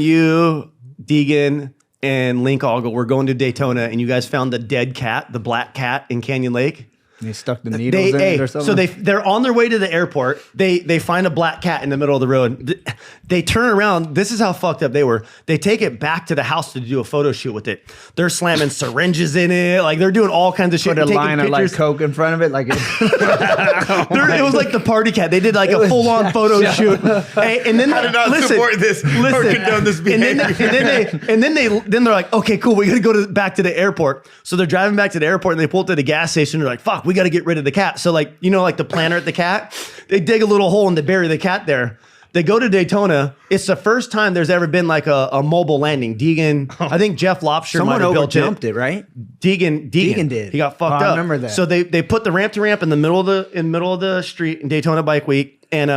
you, Degan, and Link Ogle were going to Daytona and you guys found the dead cat, the black cat in Canyon Lake? They stuck the needles in it or something. So they're on their way to the airport. They find a black cat in the middle of the road. They turn around. This is how fucked up they were. They take it back to the house to do a photo shoot with it. They're slamming syringes in it. Like they're doing all kinds of shit. put a They're line of like pictures. Coke in front of it, like It was like the party cat. They did like a full on photo shoot. Hey, and then I did not support this or condone this behavior. And then they're like, okay, cool. We got to go back to the airport. So they're driving back to the airport and they pull up to the gas station. They're like, fuck, we got to get rid of the cat. So like, you know, like the planter at the cat, they dig a little hole and they bury the cat there. They go to Daytona. It's the first time there's ever been like a mobile landing. Degan, I think Jeff Lobster might someone have built overjumped it, right? Degan did. He got fucked up. I remember that. So they put the ramp to ramp in the middle of the street in Daytona Bike Week, and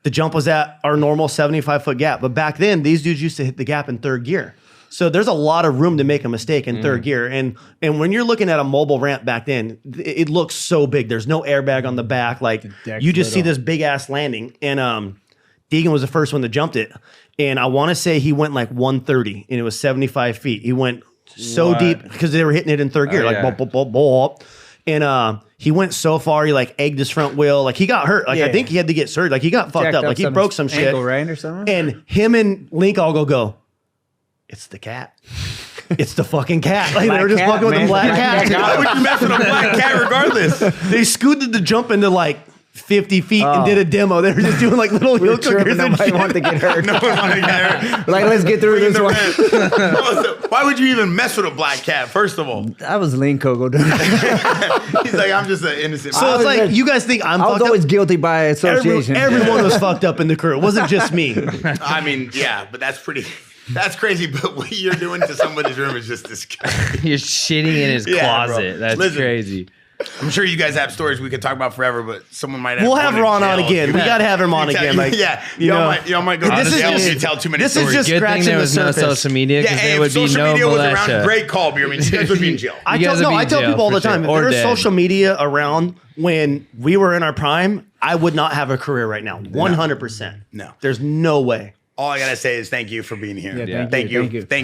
the jump was at our normal 75-foot gap. But back then, these dudes used to hit the gap in third gear. So there's a lot of room to make a mistake in third gear. And when you're looking at a mobile ramp back then, it looks so big. There's no airbag on the back. Like you just see this big ass landing. And Degan was the first one that jumped it. And I want to say he went like 130 and it was 75 feet. He went so deep because they were hitting it in third gear, like bop, bop, bop, bop. And he went so far, he like egged his front wheel. Like he got hurt. Like I think he had to get surgery. Like he got fucked up. Like he broke some shit. Ankle, right, or something? And him and Link all go, it's the cat. It's the fucking cat. Like they were just fucking with the black cat. Why would you mess with a black cat regardless? They scooted the jump into like 50 feet and did a demo. They were just doing like little heel clickers and Nobody shit. wanted to get hurt. No one wanted to get hurt. Like, let's get through this one. Why would you even mess with a black cat, first of all? That was Link Kogo. He's like, I'm just an innocent So it's like, you guys think I'm I was fucked always up? guilty by association. Everyone was fucked up in the crew. It wasn't just me. I mean, yeah, but that's crazy. But what you're doing to somebody's room is just disgusting. You're shitting in his Yeah, bro. closet. That's Listen. crazy. I'm sure you guys have stories we could talk about forever, but someone might have. We'll have Ron on again. We got to have him on again. Like, yeah, you know, y'all might go to This is jail if just- you tell too many this is stories. just Good thing scratching there the was no surface. social media because yeah, there if would be social no media was around, militia. great call, Beer. I mean, you guys would be in jail. I You tell guys would be in people jail all the for time, sure. if Or there was dead. social media around when we were in our prime, I would not have a career right now. 100%. No. There's no way. All I gotta say is thank you for being here. Yeah, Thank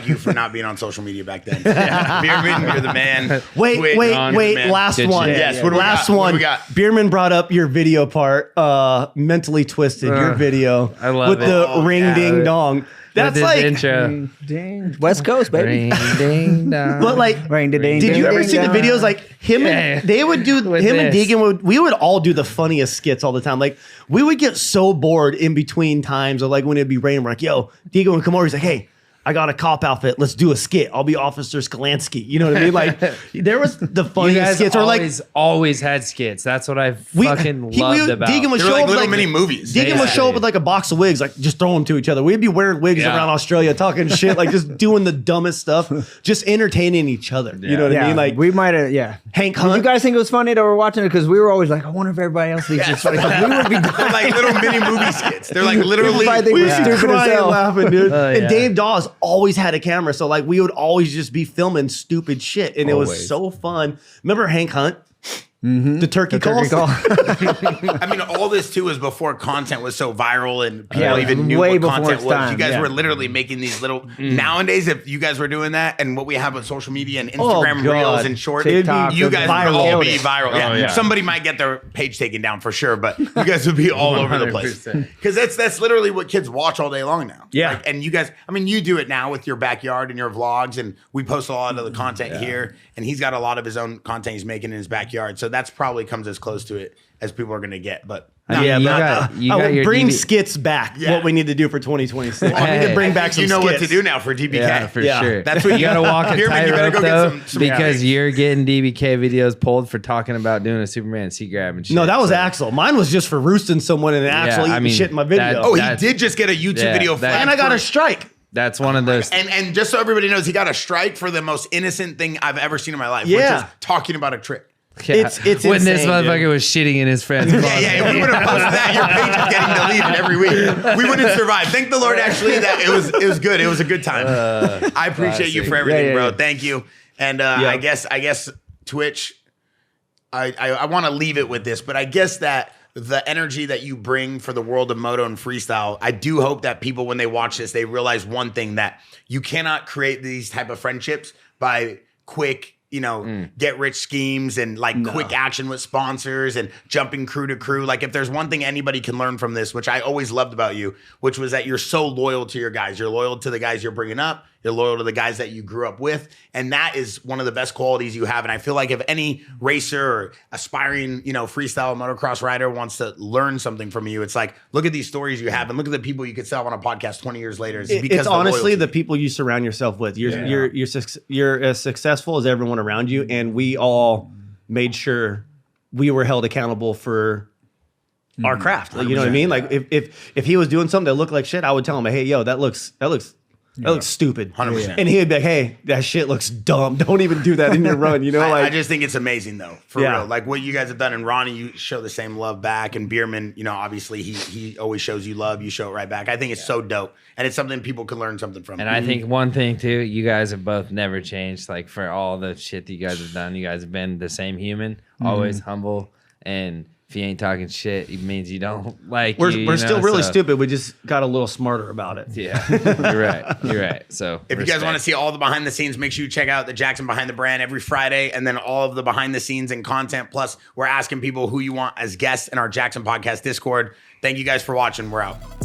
you for not being on social media back then. Beerman, you're the man. Wait, Quick, wait, man. last Good one. shit. Yes, what do we last got? What one. do we got? Bierman brought up your video part, Mentally Twisted, your video. I love with it. the Oh, ring yeah. ding dong. That's With his like, intro. Ding. West Coast, baby. Ring, ding, dong. but like, Ring, ding, did ding, you ever ding, see the dong. videos? Like him Yeah. and they would do With him and this. Degan we would all do the funniest skits all the time. Like we would get so bored in between times of like when it'd be raining. We're like, yo, Degan would come over. He's like, hey, I got a cop outfit. Let's do a skit. I'll be Officer Skalansky. You know what I mean? Like there was the You funniest guys skits. Or like always had skits. That's what I fucking loved about. Degan would They were show like up little like mini movies. Degan would show up with like a box of wigs, like just throw them to each other. We'd be wearing wigs around Australia, talking shit, like just doing the dumbest stuff, just entertaining each other. You know what I mean? Like we might have, Hank Did Hunt. you guys think it was funny that we're watching it? Because we were always like, I wonder if everybody else thinks it's funny. 'Cause we would be They're like little mini movie skits. They're like literally. Everybody think we we're used to stupid as cry and hell. laughing, dude. And yeah. Dave Dawes always had a camera, so like we would always just be filming stupid shit, and it was Always. so fun. Remember Hank Hunt? The turkey calls. I mean, all this too is before content was so viral and people even knew way what before content its was. time, You guys yeah. were literally making these little. Nowadays, if you guys were doing that and what we have with social media and Instagram God. reels and short, TikTok, you guys viral. would all be Killed it. viral. Yeah. Somebody might get their page taken down for sure, but you guys would be all over the place 100%. because that's literally what kids watch all day long now. Yeah. Like, and you guys, I mean, you do it now with your backyard and your vlogs, and we post a lot of the content here. And he's got a lot of his own content he's making in his backyard, so that's probably comes as close to it as people are going to get. But Yeah, you but got- you got your bring DB skits back. Yeah. What we need to do for 2026. We need Hey. to bring back some you know skits. what to do now for DBK. Yeah, for Yeah. sure. That's what you got to walk a Bierman, you better tightrope go get though, some because grades. you're getting DBK videos pulled for talking about doing a Superman seat grab and shit. No, that was So, Axel. Mine was just for roosting someone and Axel eating shit in my video. that- Oh, he That's- did just get a YouTube yeah, video that- flagged and I got for- a strike. That's one of those. And just so everybody knows, he got a strike for the most innocent thing I've ever seen in my life, Yeah. which is talking about a trick. Yeah. It's when this insane, motherfucker dude. was shitting in his friend's Yeah, closet. yeah. If we would have posted that, your page is getting deleted every week. We wouldn't survive. Thank the Lord, actually, that it was good. It was a good time. I appreciate you for everything, Yeah, bro. yeah. Thank you. And I guess Twitch. I want to leave it with this, but I guess that the energy that you bring for the world of moto and freestyle, I do hope that people, when they watch this, they realize one thing, that you cannot create these type of friendships by quick, get rich schemes and like quick action with sponsors and jumping crew to crew. Like if there's one thing anybody can learn from this, which I always loved about you, which was that you're so loyal to your guys. You're loyal to the guys you're bringing up. You're loyal to the guys that you grew up with. And that is one of the best qualities you have. And I feel like if any racer or aspiring, freestyle motocross rider wants to learn something from you, it's like, look at these stories you have and look at the people you could sell on a podcast 20 years later. It's because It's of the honestly loyalty. the people you surround yourself with. You're as successful as everyone around you, and we all made sure we were held accountable for our craft. Like, you know what I mean? Like if he was doing something that looked like shit, I would tell him, hey, yo, that looks stupid. 100%. And he'd be like, hey, that shit looks dumb. Don't even do that in your run. I just think it's amazing though, for Yeah. real. Like what you guys have done, and Ronnie, you show the same love back, and Bierman, obviously he always shows you love, you show it right back. I think it's so dope, and it's something people can learn something from. And I think one thing too, you guys have both never changed. Like for all the shit that you guys have done, you guys have been the same human, always humble. And if you ain't talking shit, it means you don't like. we're still really so- stupid. We just got a little smarter about it. Yeah, you're right. You're right. So If you guys want to see all the behind the scenes, make sure you check out the Jaxxon Behind the Brand every Friday, and then all of the behind the scenes and content. Plus, we're asking people who you want as guests in our Jaxxon Podcast Discord. Thank you guys for watching. We're out.